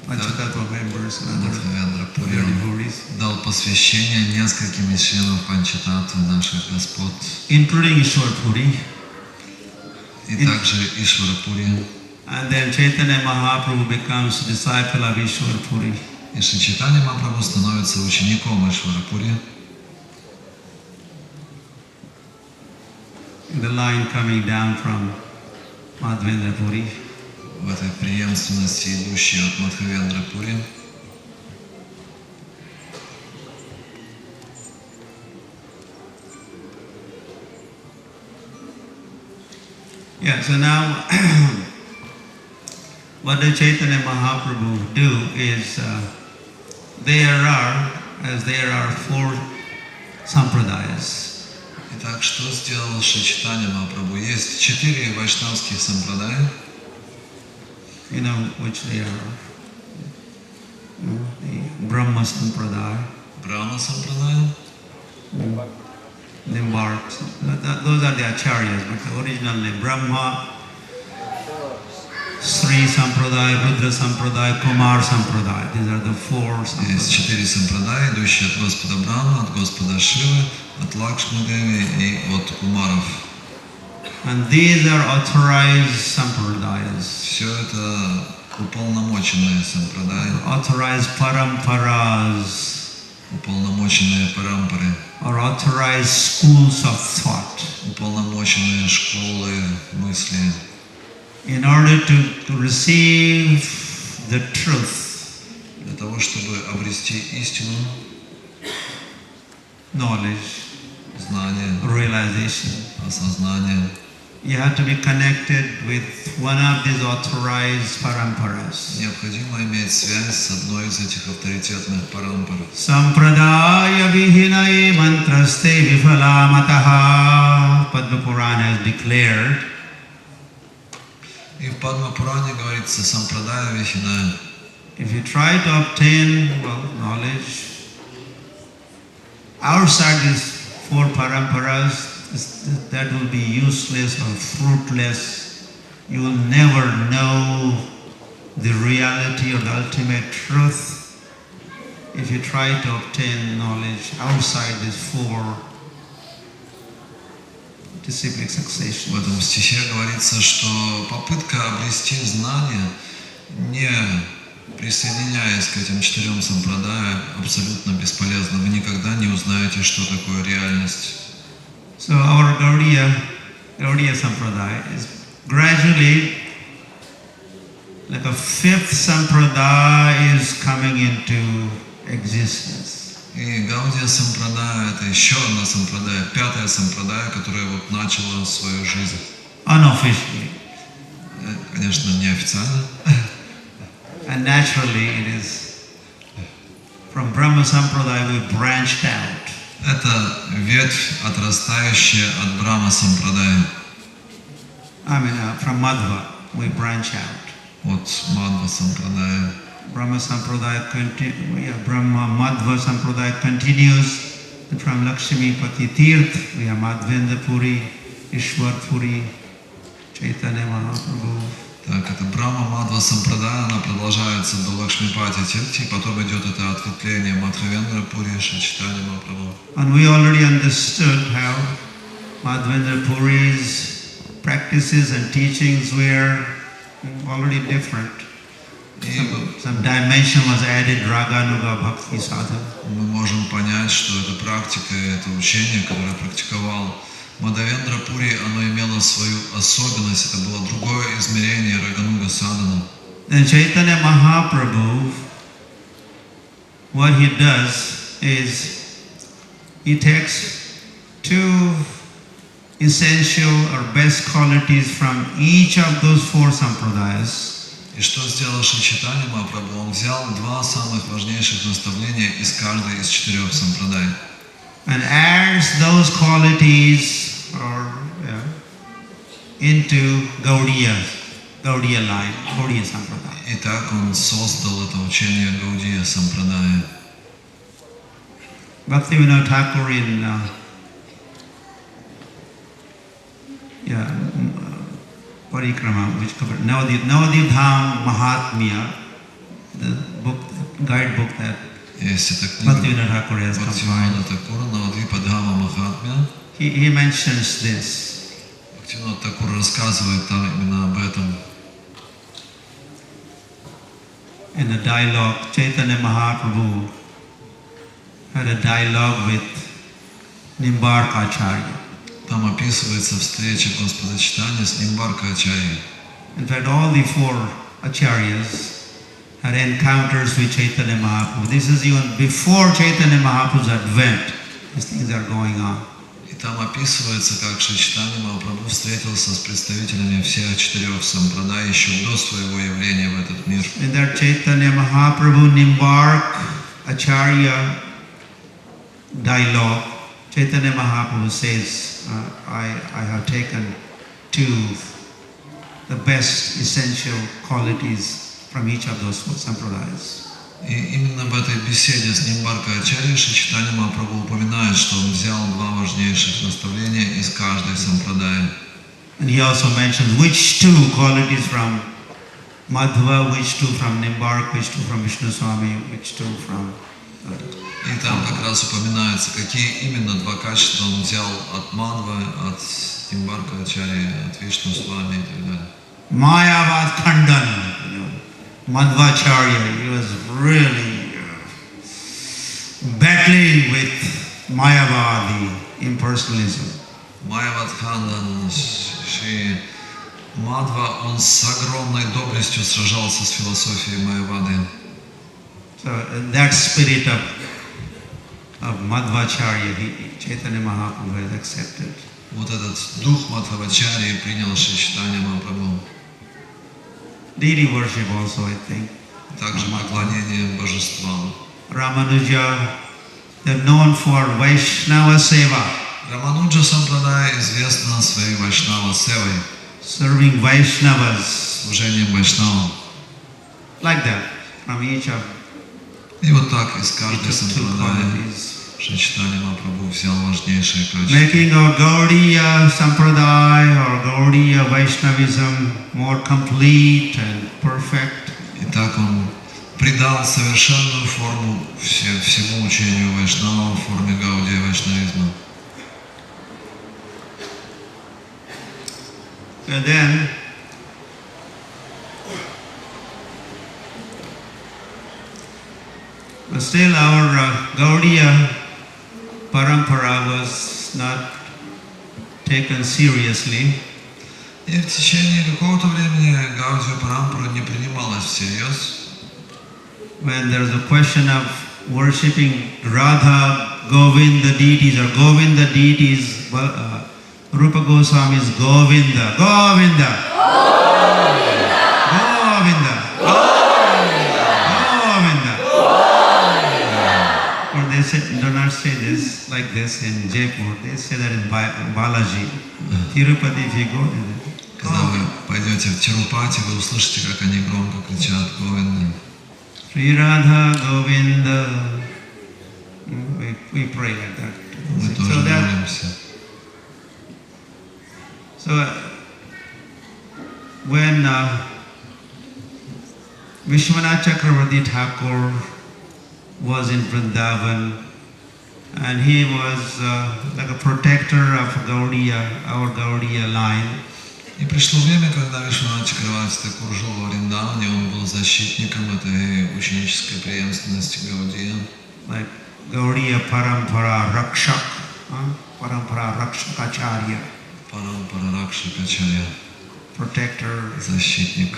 Panchatattva members, and Мадхвендра other Пури devotees, дал посвящение нескольким из членов Панчататтвы наших господ, including Ishwar Puri. и также Ишвара Пури. And then Chaitanya Mahaprabhu becomes disciple of Ishwar Puri. И Шри Чайтанья Махапрабху становится учеником Ишвара Пури. The line coming down from Madhvendra Puri. В этой преемственности, идущей от Мадхвендра Пури. Yeah, so now what the Chaitanya Mahaprabhu do is there are 4 sampradayas. Итак, что сделал Шри Чайтанья Махапрабху? Есть 4 вайшнавских сампрадая. You know which they are. The Brahma Sampradaya, Брахма сампрадая, Nimbark. Those are the acharyas, but the original name Brahma, Sri Sampradaya, Rudra Sampradaya, Kumar Sampradaya. These are the 4 есть sampradayas. 4 сампрадая, идущие от Господа Брахмы, от Господа Шивы, от Лакшми Деви и от Кумаров. And these are authorized sampradayas. Все это уполномоченные сампрадаи, Authorized paramparas, уполномоченные парампары, or authorized schools of thought. уполномоченные школы мысли. In order to receive the truth, Для того, чтобы обрести истину, knowledge, знание, realization, осознание, you have to be connected with one of these authorized paramparas. необходимо иметь связь с одной из этих авторитетных парампар. Sampradaya vihinai mantraste vifalamataha. Padma Purana has declared И в Падма Пуране говорится сампрадая вихиная. if you try to obtain knowledge outside these 4 paramparas, that will be useless or fruitless. You will never know the reality or the ultimate truth if you try to obtain knowledge outside these 4 disciplic В successions. этом стихе говорится, что попытка обрести знание, не присоединяясь к этим 4 сампрадая, абсолютно бесполезна. Вы никогда не узнаете, что такое реальность. So our Гаудия Sampradaya is gradually like a fifth sampradaya is coming into existence. И Гаудия сампрадая — это еще одна сампрадая, пятая сампрадая, которая вот начала свою жизнь. Unofficially. Конечно, неофициально. And naturally it is from Brahma Sampradaya we branched out. Это ветвь, отрастающая от Брахма сампрадая. I mean, from Madhva we branch out. От Мадхва сампрадая. Brahma Sampradaya Brahma Madhva Sampradaya continues, and from Lakshmi Pati Tirth we have Madhvendra Puri, Ishwar Puri, Chaitanya Mahaprabhu. Так, это Брахма Мадхва сампрадая, она продолжается до Лакшмипати Тирти, потом идет это ответвление Мадхвендра Пури, Чайтанья Махапрабху. And we already understood how Madhvendra Puri's practices and teachings were already different. Some dimension was added, Raganuga Bhakti Sadha. Мы можем понять, что эта практика, это учение, которое практиковал Мадхвендра Пури, оно имело свою особенность, это было другое измерение Рагануга Садхана. Then Chaitanya Mahaprabhu, what he does is, he takes two essential or best qualities from each of those four sampradayas. И что сделал Шри Чайтанья Махапрабху? Он взял два самых важнейших наставления из каждой из четырех сампрадай. And adds those qualities into Гаудия line, Гаудия Sampradaya. И так он создал это учение Гаудия Сампрадая. Bhaktivinoda Thakur in Parikrama, which covered Navadip Dham Mahatmya, the book, guidebook that Есть эта книга Bhaktivinoda Thakur has compiled. Бхактивинода Такура Навадвипа Дхама Махатмя. He mentions this. Бхактивинода Такур рассказывает там именно об этом. In a dialogue, Chaitanya Mahaprabhu had a dialogue with Nimbarka Acharya. Там описывается встреча Господа Чайтаньи с Нимбарка Ачарьей. In fact, all the four acharyas had encounters with Chaitanya Mahaprabhu. This is even before Chaitanya Mahaprabhu's advent. These things are going on. И там описывается, как Шри Чайтанья Махапрабху встретился с представителями всех четырех сампрадай еще до своего явления в этот мир. In that Chaitanya Mahaprabhu Nimbark Acharya dialogue, Chaitanya Mahaprabhu says, I have taken the best essential qualities from each of those four sampradayas. И именно в этой беседе с Нимбарка Ачарьей Шри Чайтанья Махапрабху упоминает, что он взял два важнейших наставления из каждой сампрадая. And he also mentions which two qualities from Madhva, which two from Nimbark, which two from Vishnu Swami, which two from... И там как раз упоминается, какие именно два качества он взял от Мадхвы, от Нимбарка Ачарьи, от Вишну Свами и так далее. Mayavad Khandan, Madhvacharya, he was really battling with Mayavadi impersonalism. Майявад Кхандан, Шри Мадхва, он с огромной доблестью сражался с философией Майявады. So that spirit of Madhvacharya, Chaitanya Mahaprabhu has accepted. Вот этот дух Мадхвачарьи принял Шри Чайтанья Махапрабху. Deity worship also, I think. Также поклонение божествам. Ramanuja, they're known for Vaishnava Seva. Рамануджа Сампрадая известна своей Вайшнава Севой, Serving Vaishnavas. служением Вайшнавам. Like that, from each of И вот так из each каждой of two Сампрадая qualities. Шри Чайтанья Махапрабху взял важнейшие качества. Making our Gaudiya Sampradaya or Gaudiya Vaishnavism more complete and perfect. И так он придал совершенную форму всему учению Вайшнава в форме Гаудия Вайшнавизма. And then but still our Gaudiya Parampara was not taken seriously. И в течение какого-то времени Гаудия Парампара не принималась всерьез. When there's a question of worshipping Radha, Govinda deities or Govinda deities, Rupa Goswami is Govinda, Govinda, Govinda, Govinda. Or they say, do not say this like this in Jaipur. They say that in Balaji, Tirupati. If you go, когда вы пойдете в Тирупати, вы услышите, как они громко кричат Говинда. Sri Radha Govinda. We pray like that. Мы тоже молимся. So when Vishwanath Chakravarti Thakur was in Vrindavan, and he was like a protector of Gaudiya, our Gaudiya line. И пришло время, когда Вишванат Чакраварти Такур жил во Вриндаване, он был защитником этой ученической преемственности Гаудия. Like Gaudiya Parampara Rakshak, Parampara Rakshakacharya. Parampara Rakshakacharya. Protector. Защитник.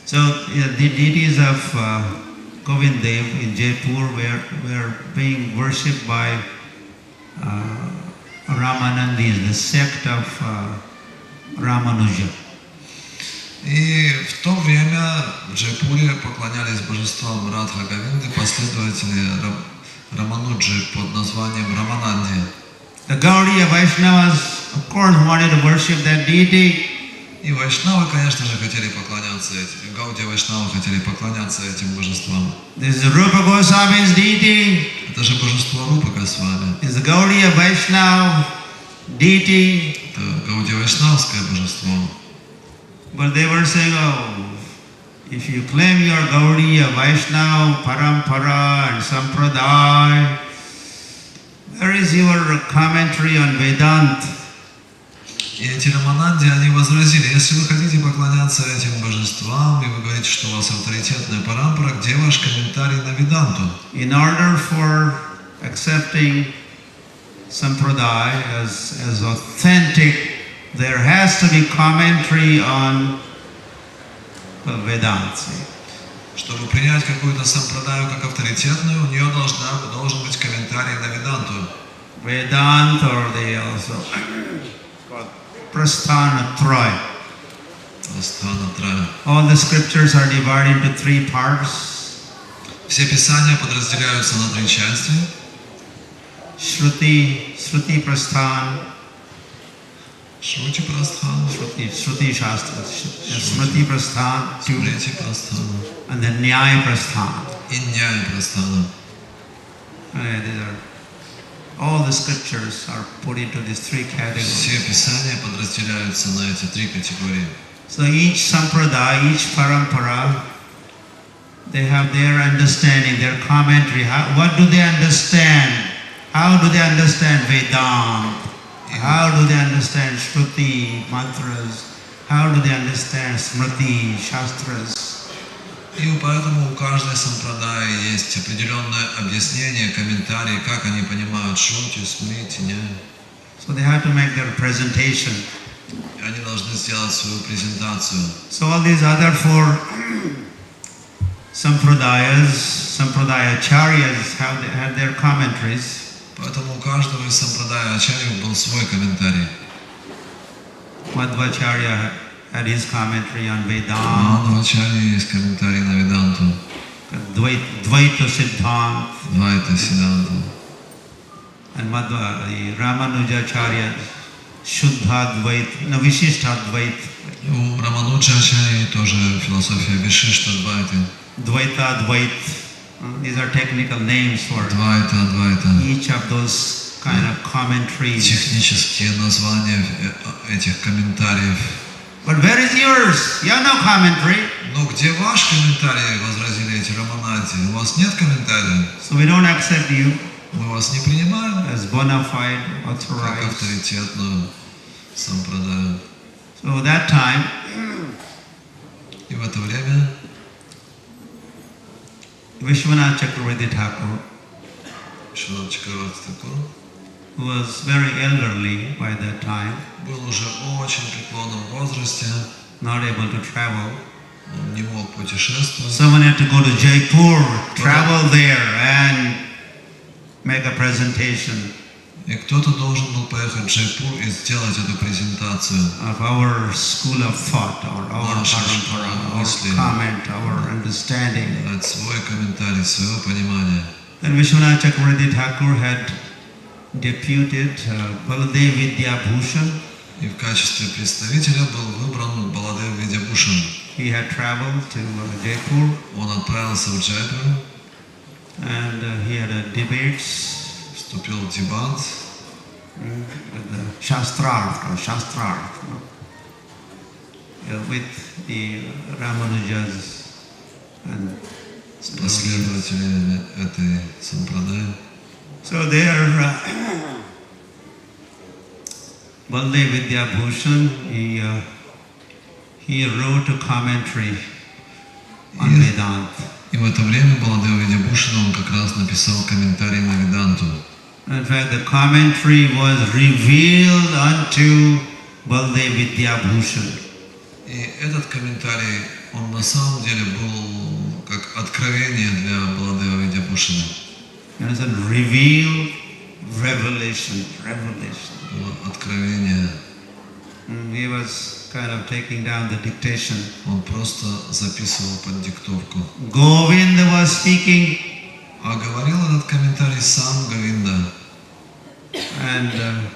So the deities of Govind Dev in Jaipur were being worshipped by Ramanandis, the sect of Ramanuja. И в то время в Джайпуре поклонялись божествам Радха Говинды последователи Рамануджи под названием Рамананди. The Gaudiya Vaishnavas, of course, wanted to worship that deity. И вайшнавы, конечно же, хотели поклоняться этим. Гаудия Вайшнавы хотели поклоняться этим божествам. This is Rupa Goswami's deity. Это же божество Рупа Госвами. This is Gaudiya Vaishnava deity. Это Гаудия Вайшнавское божество. But they were saying, oh, if you claim you are Gaudiya Vaishnava, Parampara and Sampradaya, where is your commentary on Vedanta? И эти Рамананди, они возразили, если вы хотите поклоняться этим божествам, и вы говорите, что у вас авторитетная парампара, где ваш комментарий на Веданту? In order for accepting Sampradaya as authentic, there has to be commentary on Vedanta. Чтобы принять какую-то сампрадаю как авторитетную, у нее должен быть комментарий на Веданту. Vedanta, or they also called Prasthana Traya. Prasthana Traya. All the scriptures are divided into three parts. Все писания подразделяются на три части. Shruti Prasthana. Shruti Prasthana. Shruti Shastra. Smriti Prasthana. Smriti Prasthana. And then Nyaya Prasthana. И Nyaya Prasthana. These are all the scriptures are put into these three categories. Все писания подразделяются на эти три категории. So each sampradaya, each parampara, they have their understanding, their commentary. What do they understand? How do they understand Vedanta? How do they understand Shruti, mantras? How do they understand Smriti, Shastras? И поэтому у каждой сампрадаи есть определенное объяснение, комментарии, как они понимают Шрути, Смрити, Няя. So they have to make their presentation. И они должны сделать свою презентацию. So all these other four sampradaya-charyas had their commentaries. Поэтому у каждого из сампрадая ачарьев был свой комментарий. Madhvacharya had his commentary on Vedanta. Мадхвачарья есть комментарий на Веданту. Dvaita Siddhanta. Двайта Сиддханта. And Ramanujacharya Shuddha Dvaita, no, Vishishtha Dvaita. У Рамануджачарьи тоже философия Вишишта Двайты. Dvaita Dvaita. These are technical names for each of those kind of commentaries. Технические названия этих комментариев. But where is yours? You have no commentary. Но где ваш комментарий, возразили эти романанти? У вас нет комментария. So we don't accept you. Мы вас не принимаем. As bona fide, authorized. Как авторитетную сампрадаю. So that time. И в это время Vishwanath Chakravarti Thakur who was very elderly by that time, был уже в очень преклонном возрасте, not able to travel. он не мог путешествовать. Someone had to go to Jaipur, travel there and make a presentation И кто-то должен был поехать в Джайпур и сделать эту презентацию of our school of thought, or our Наша parampara, школа our мысли. comment, our understanding. дать свой комментарий, свое понимание. Then Vishwanath Chakravarti Thakur had deputed Baladev Vidya Bhushan. И в качестве представителя был выбран Баладев Видябушан. He had traveled to Jaipur Он отправился в Джайпур, and he had a debates вступил в дебат with the Shastrarth, with the Ramanujas and с последователями этой сампрадай. so there Baladev Vidya Bhushan, he wrote a commentary on Vedanta. И в это время Баладев Видябушан, он как раз написал комментарий на Веданту. In fact, the commentary was revealed unto Baladev Vidya Bhushan. И этот комментарий, он на самом деле был как откровение для Баладева Видябушана. It was a revealed revelation. Было откровение. He was kind of taking down the dictation. Он просто записывал под диктовку. Govinda was speaking, А говорил этот комментарий сам Говинда. and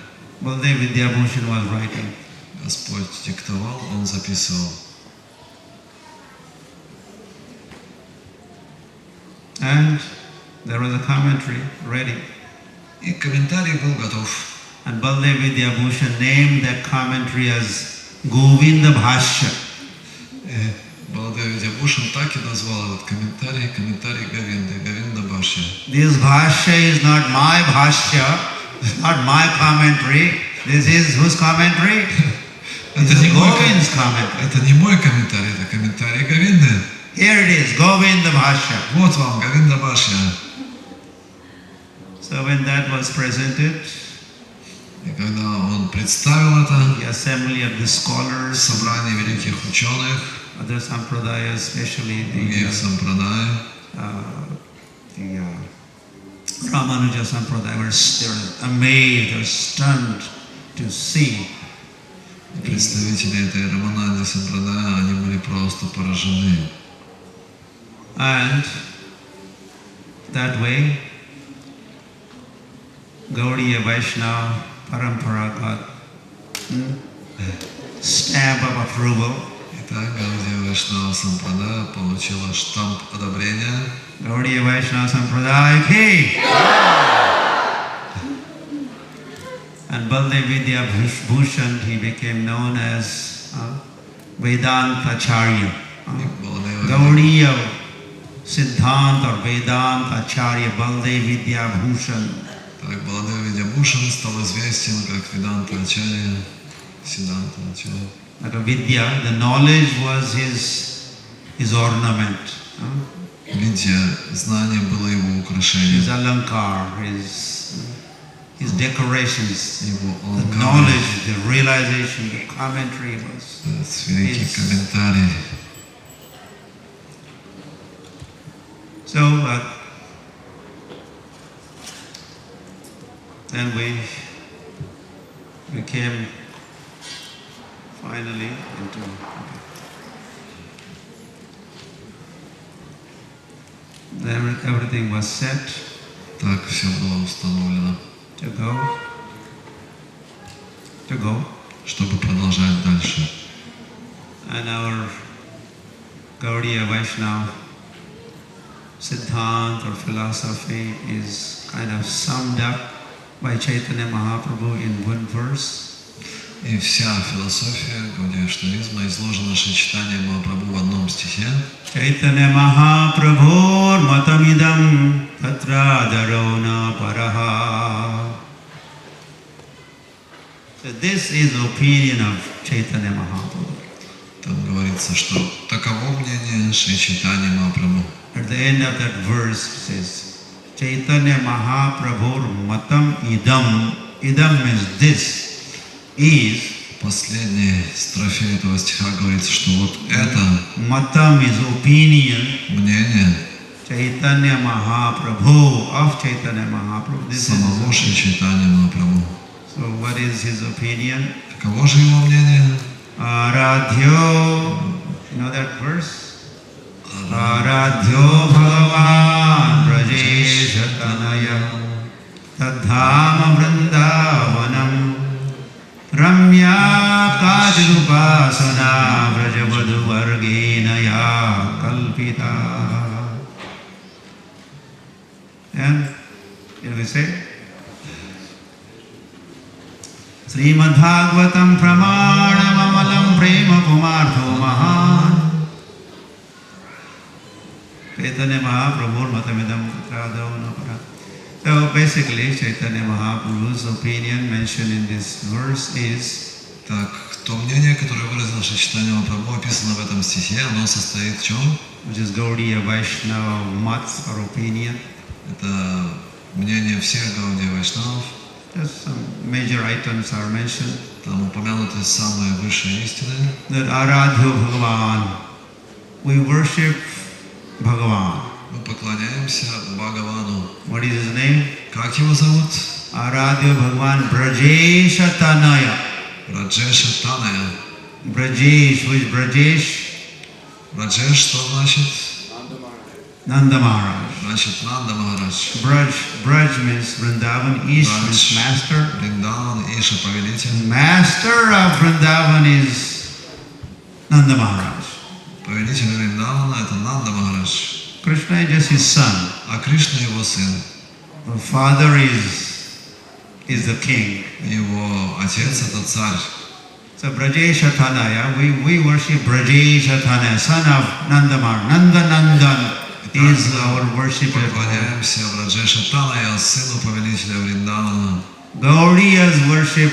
Baladev Vidya Bhushan was writing. Господь диктовал, он записывал. And there was a commentary ready. И комментарий был готов. And Baladev Vidya Bhushan named that commentary as Govinda Bhashya. И Баладев Видябушан так и назвал этот комментарий Говинды, Говинда Бхашья. This Bhashya is not my Bhashya, it's not my commentary. This is whose commentary? Это не мой Govind's commentary. Это не мой комментарий, это комментарий Говинды. Here it is, Govinda Bhashya. Вот вам Говинда Бхашья. So when that was presented, И когда он представил это the assembly of the в scholars, собрании великих ученых, other sampradayas, especially других сампрадай, the Ramanuja Sampradaya, they were amazed, they were stunned to see. представители этой Рамананди сампрадая, они были просто поражены. And that way, Гаудия Vaishnava Parampara got stamp of approval. Итак, Гаудия Вайшнава сампрадая получила штамп одобрения. Гаудия Vaishnava Sampradaya ki! And Baladev Vidya Bhushan, he became known as Vedanta Acharya. Gaudiya Siddhanta or Vedanta Acharya Baladev Vidya Bhushan. Так, Баладев Видябушан стал известен как Веданта Ачарья, Сиддханта Ачарья. Like a Vidya, the knowledge was his ornament. Видя, знание было его His украшением, alankar, his decorations, его the аланкар, knowledge, the realization, the commentary was. великий комментарий. So then we came finally into. Then everything was set Так все было установлено, to go. чтобы продолжать дальше. And our Gaudiya Vaishnava Siddhanta or philosophy is kind of summed up by Chaitanya Mahaprabhu in one verse. И вся философия Гаудия вайшнавизма изложена Шри Махапрабху в одном стихе. Chaitanya Mahaprabhur matamidam tatra darona paraha. So this is the opinion of Chaitanya Mahaprabhu. Там говорится, что таково мнение Шри Чайтаньи Махапрабху. At the end of that verse it says, Chaitanya Mahaprabhur matam idam idam means this, is. Последней строфе этого стиха говорится, что вот это Matam is opinion. мнение Chaitanya Mahaprabhu, of Chaitanya Mahaprabhu. This самого is Шри Чайтаньи Махапрабху. so what is his opinion? Каково же его мнение? Aradhyo, you know that verse? Aradhyo Bhagavan Brajesha Tanaya Tadhama Vrindavanam Ramya Kajrupasana Brajavadhu Vargenaya Kalpita. And here we say Srimad Bhagavatam Pramanam Amalam Prema Pumartho Mahan Chaitanya Mahaprabhu Matamidam Tradavana. So basically Chaitanya Mahaprabhu's opinion mentioned in this verse is Так, то мнение, которое выразил Шри Чайтанья Махапрабху, описано в этом стихе, оно состоит в чем? which is Гаудия Vaishnava Mat or opinion. Это мнение всех Гаудия Вайшнавов. Just some major items are mentioned. Там упомянуты самые высшие истины. That Aradhya Bhagavan, we worship Bhagavan. Мы поклоняемся Бхагавану. What is his name? Как его зовут? Aradhya Bhagavan Brajesha Tanaya. Раджеша Таная. Brajesh, which Brajesh? Раджеш что значит? Nanda Maharaj. Значит Нанда Махарадж. Braj means Vrindavan, Ish means master. Вриндаван, Иша повелитель. Master of Vrindavan is Nanda Maharaj. Повелитель Вриндавана это Нанда Махарадж. Krishna is just his son. А Кришна его сын. The father is the king. Его отец это царь. So Brajesha Tanaya, we worship Brajesha Tanaya, son of Nanda Maharaj. Nandan is our worship. Поклоняемся Раджеша Таная, сыну повелителя Вриндавана. Gaudiyas worship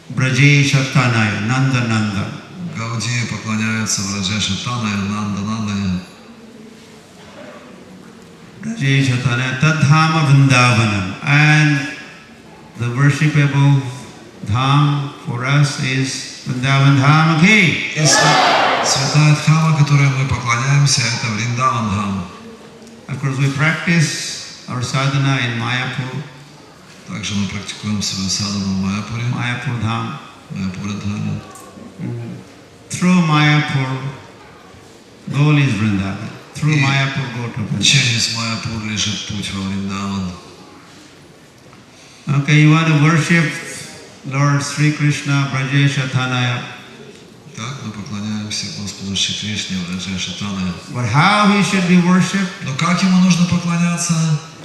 Brajesha Tanaya, Nanda. Гаудии поклоняются Раджеша Таная, Нанда. Brajesha Tanaya, Tadhama Vrindavanam. And the worshipable dham for us is Vrindavan Dham. Okay. Святая Дхама, которой мы поклоняемся, это Вриндаван Дхам. Of course, we practice our sadhana in Mayapur, Также мы практикуем свою садану в Майяпуре, Mayapur Dham. Майяпура Дхаме. Through Mayapur, goal is Vrindavan. Through Mayapur, go to Vrindavan. Через Майяпур лежит путь во Вриндаван. Okay, you want to worship Lord Sri Krishna, Brajesha Tanaya. Так, мы поклоняемся Господу Шри Кришне, Раджеша Таная. But how he should be worshipped? Но как ему нужно поклоняться?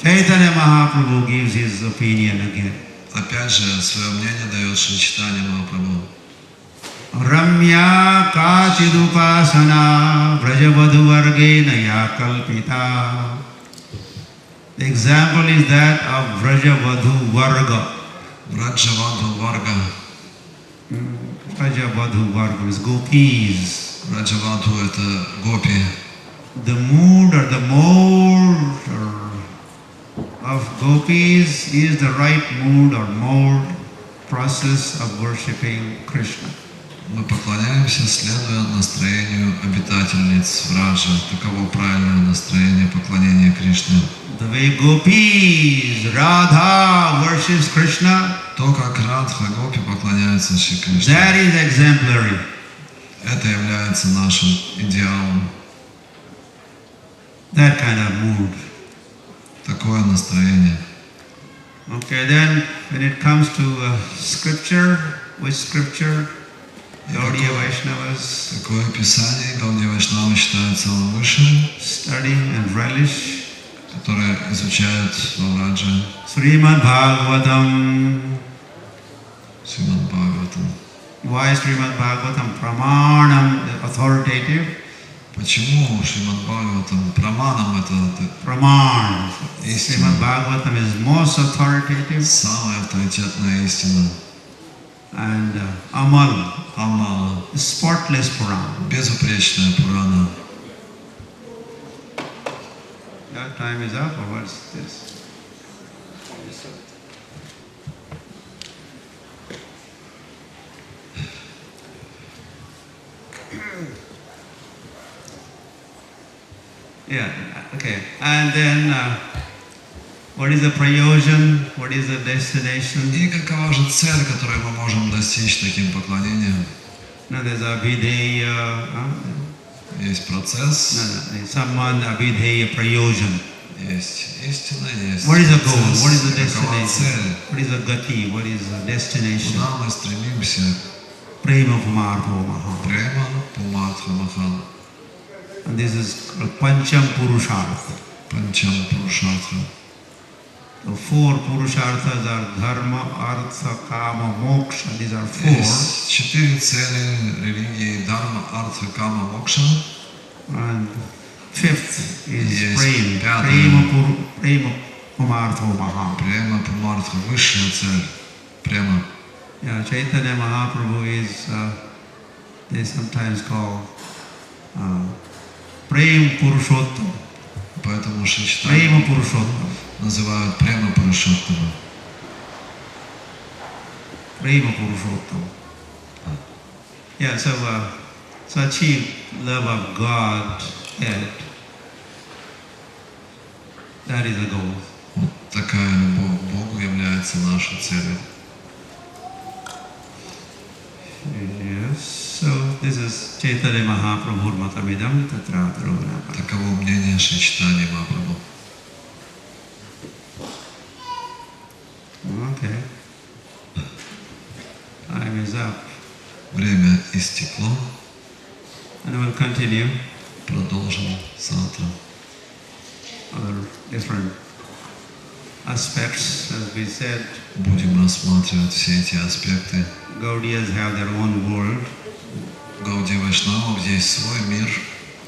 Chaitanya Mahaprabhu gives his opinion again. Опять же, свое мнение дает Шри Чайтанья Махапрабху. Ramya Kachidupasana Brajavadhu Vargena Ya Kalpita. The example is that of Brajavadhu Varga. Раджавадху Варга. Brajavadhu Varga is gopis. Раджавадху это гопи. The mood or the mode of gopis is the right mood or mode process of worshipping Krishna. Мы поклоняемся, следуя настроению обитательниц Враджа. Таково правильное настроение поклонения Кришне. The way gopis, Radha worships Krishna, То, как Радха Гопи поклоняются Шри Кришне, that is exemplary. это является нашим идеалом. That kind of mood. Такое настроение. Okay, then when it comes to scripture, which scripture? Гаудия Vaishnavas Такое писание Гаудия Вайшнавы считают самым высшим, study and relish. которое изучают во Врадже. Srimad Bhagavatam. Шримад Бхагаватам. Why Srimad Bhagavatam? Pramanam, authoritative. Почему Шримад Бхагаватам? Праманам это Praman. истина. Srimad Bhagavatam is most authoritative. Самая авторитетная истина. And Amal, Амала. spotless Puran. Безупречная Пурана. That time is up, or what's this? Yeah, okay. And then, what is the prayojan? What is the destination? И какова же цель, которую мы можем достичь таким поклонением? No, there's abhideya. Есть процесс, No, someone abhideya prayojan. есть истина, есть What is the goal? процесс, What is the какова destination? цель, What is the gati? What is the destination? куда мы стремимся. Prema pumartho maha. Према Пумартха Махан, And this is pancham purushartha. Панчам Пурушартха. The four purusharthas are dharma, artha, kama, moksha. These are four. Есть 4 цели религии: дарма, артха, кама, мокша. And fifth is Yes, prema. пятое. Prema pumartho maha. Према Пумартха, высшая цель. Према. Yeah, Chaitanya Mahaprabhu is, they sometimes call Prem Purushottam. Поэтому Шри Prema Чайтанья Purushottam. называют Према Пурушоттама. Prema Purushottam. Yeah, so achieve love of God, that is the goal. Вот такая любовь к Богу является нашей целью. Yes, so this is Chaitanya Mahaprabhu Matamidam Tatra Taruna. Таково мнение Шри Чайтаньи Махапрабху. Okay. Time is up. Время истекло. And we'll continue Продолжим завтра. other different aspects, as we said. Будем рассматривать все эти аспекты. Gaudiyas have their own world. Гаудия Вайшнавов есть свой мир,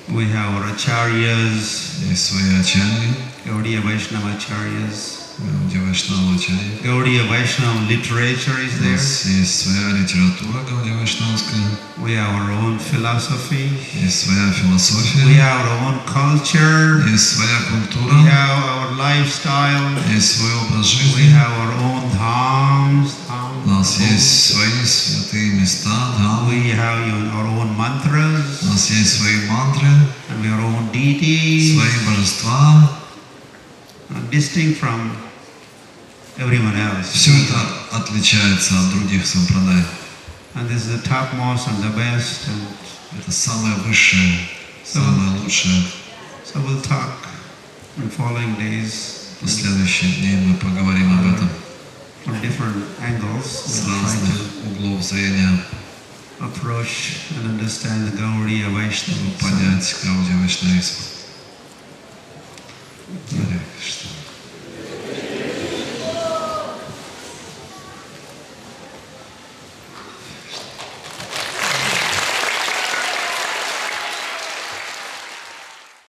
We have our acharyas, есть свои ачарьи, Gaudiya Vaishnava acharyas. Гаудия Вайшнава ачарьи. Gaudiya Vaishnava literature is У there. нас есть своя литература Гаудия Вайшнавская, We have our own philosophy. есть своя We философия, have our own culture. есть своя We культура, have our lifestyle. есть свой образ We жизни. have our own dhams. У нас есть свои святые места, We дхаммы, have our own mantras. у нас есть свои мантры, And we have our own deities. свои божества. Distinct from everyone else. Все это отличается от других сампрадай. And this is the topmost and the best. And Это самое высшее, самое лучшее. so we'll talk in following days В последующие дни мы поговорим об этом from different angles. с We'll try разных углов зрения, to approach and understand the Gaudiya Vaishnava. понять Гаудия Вайшнавизм.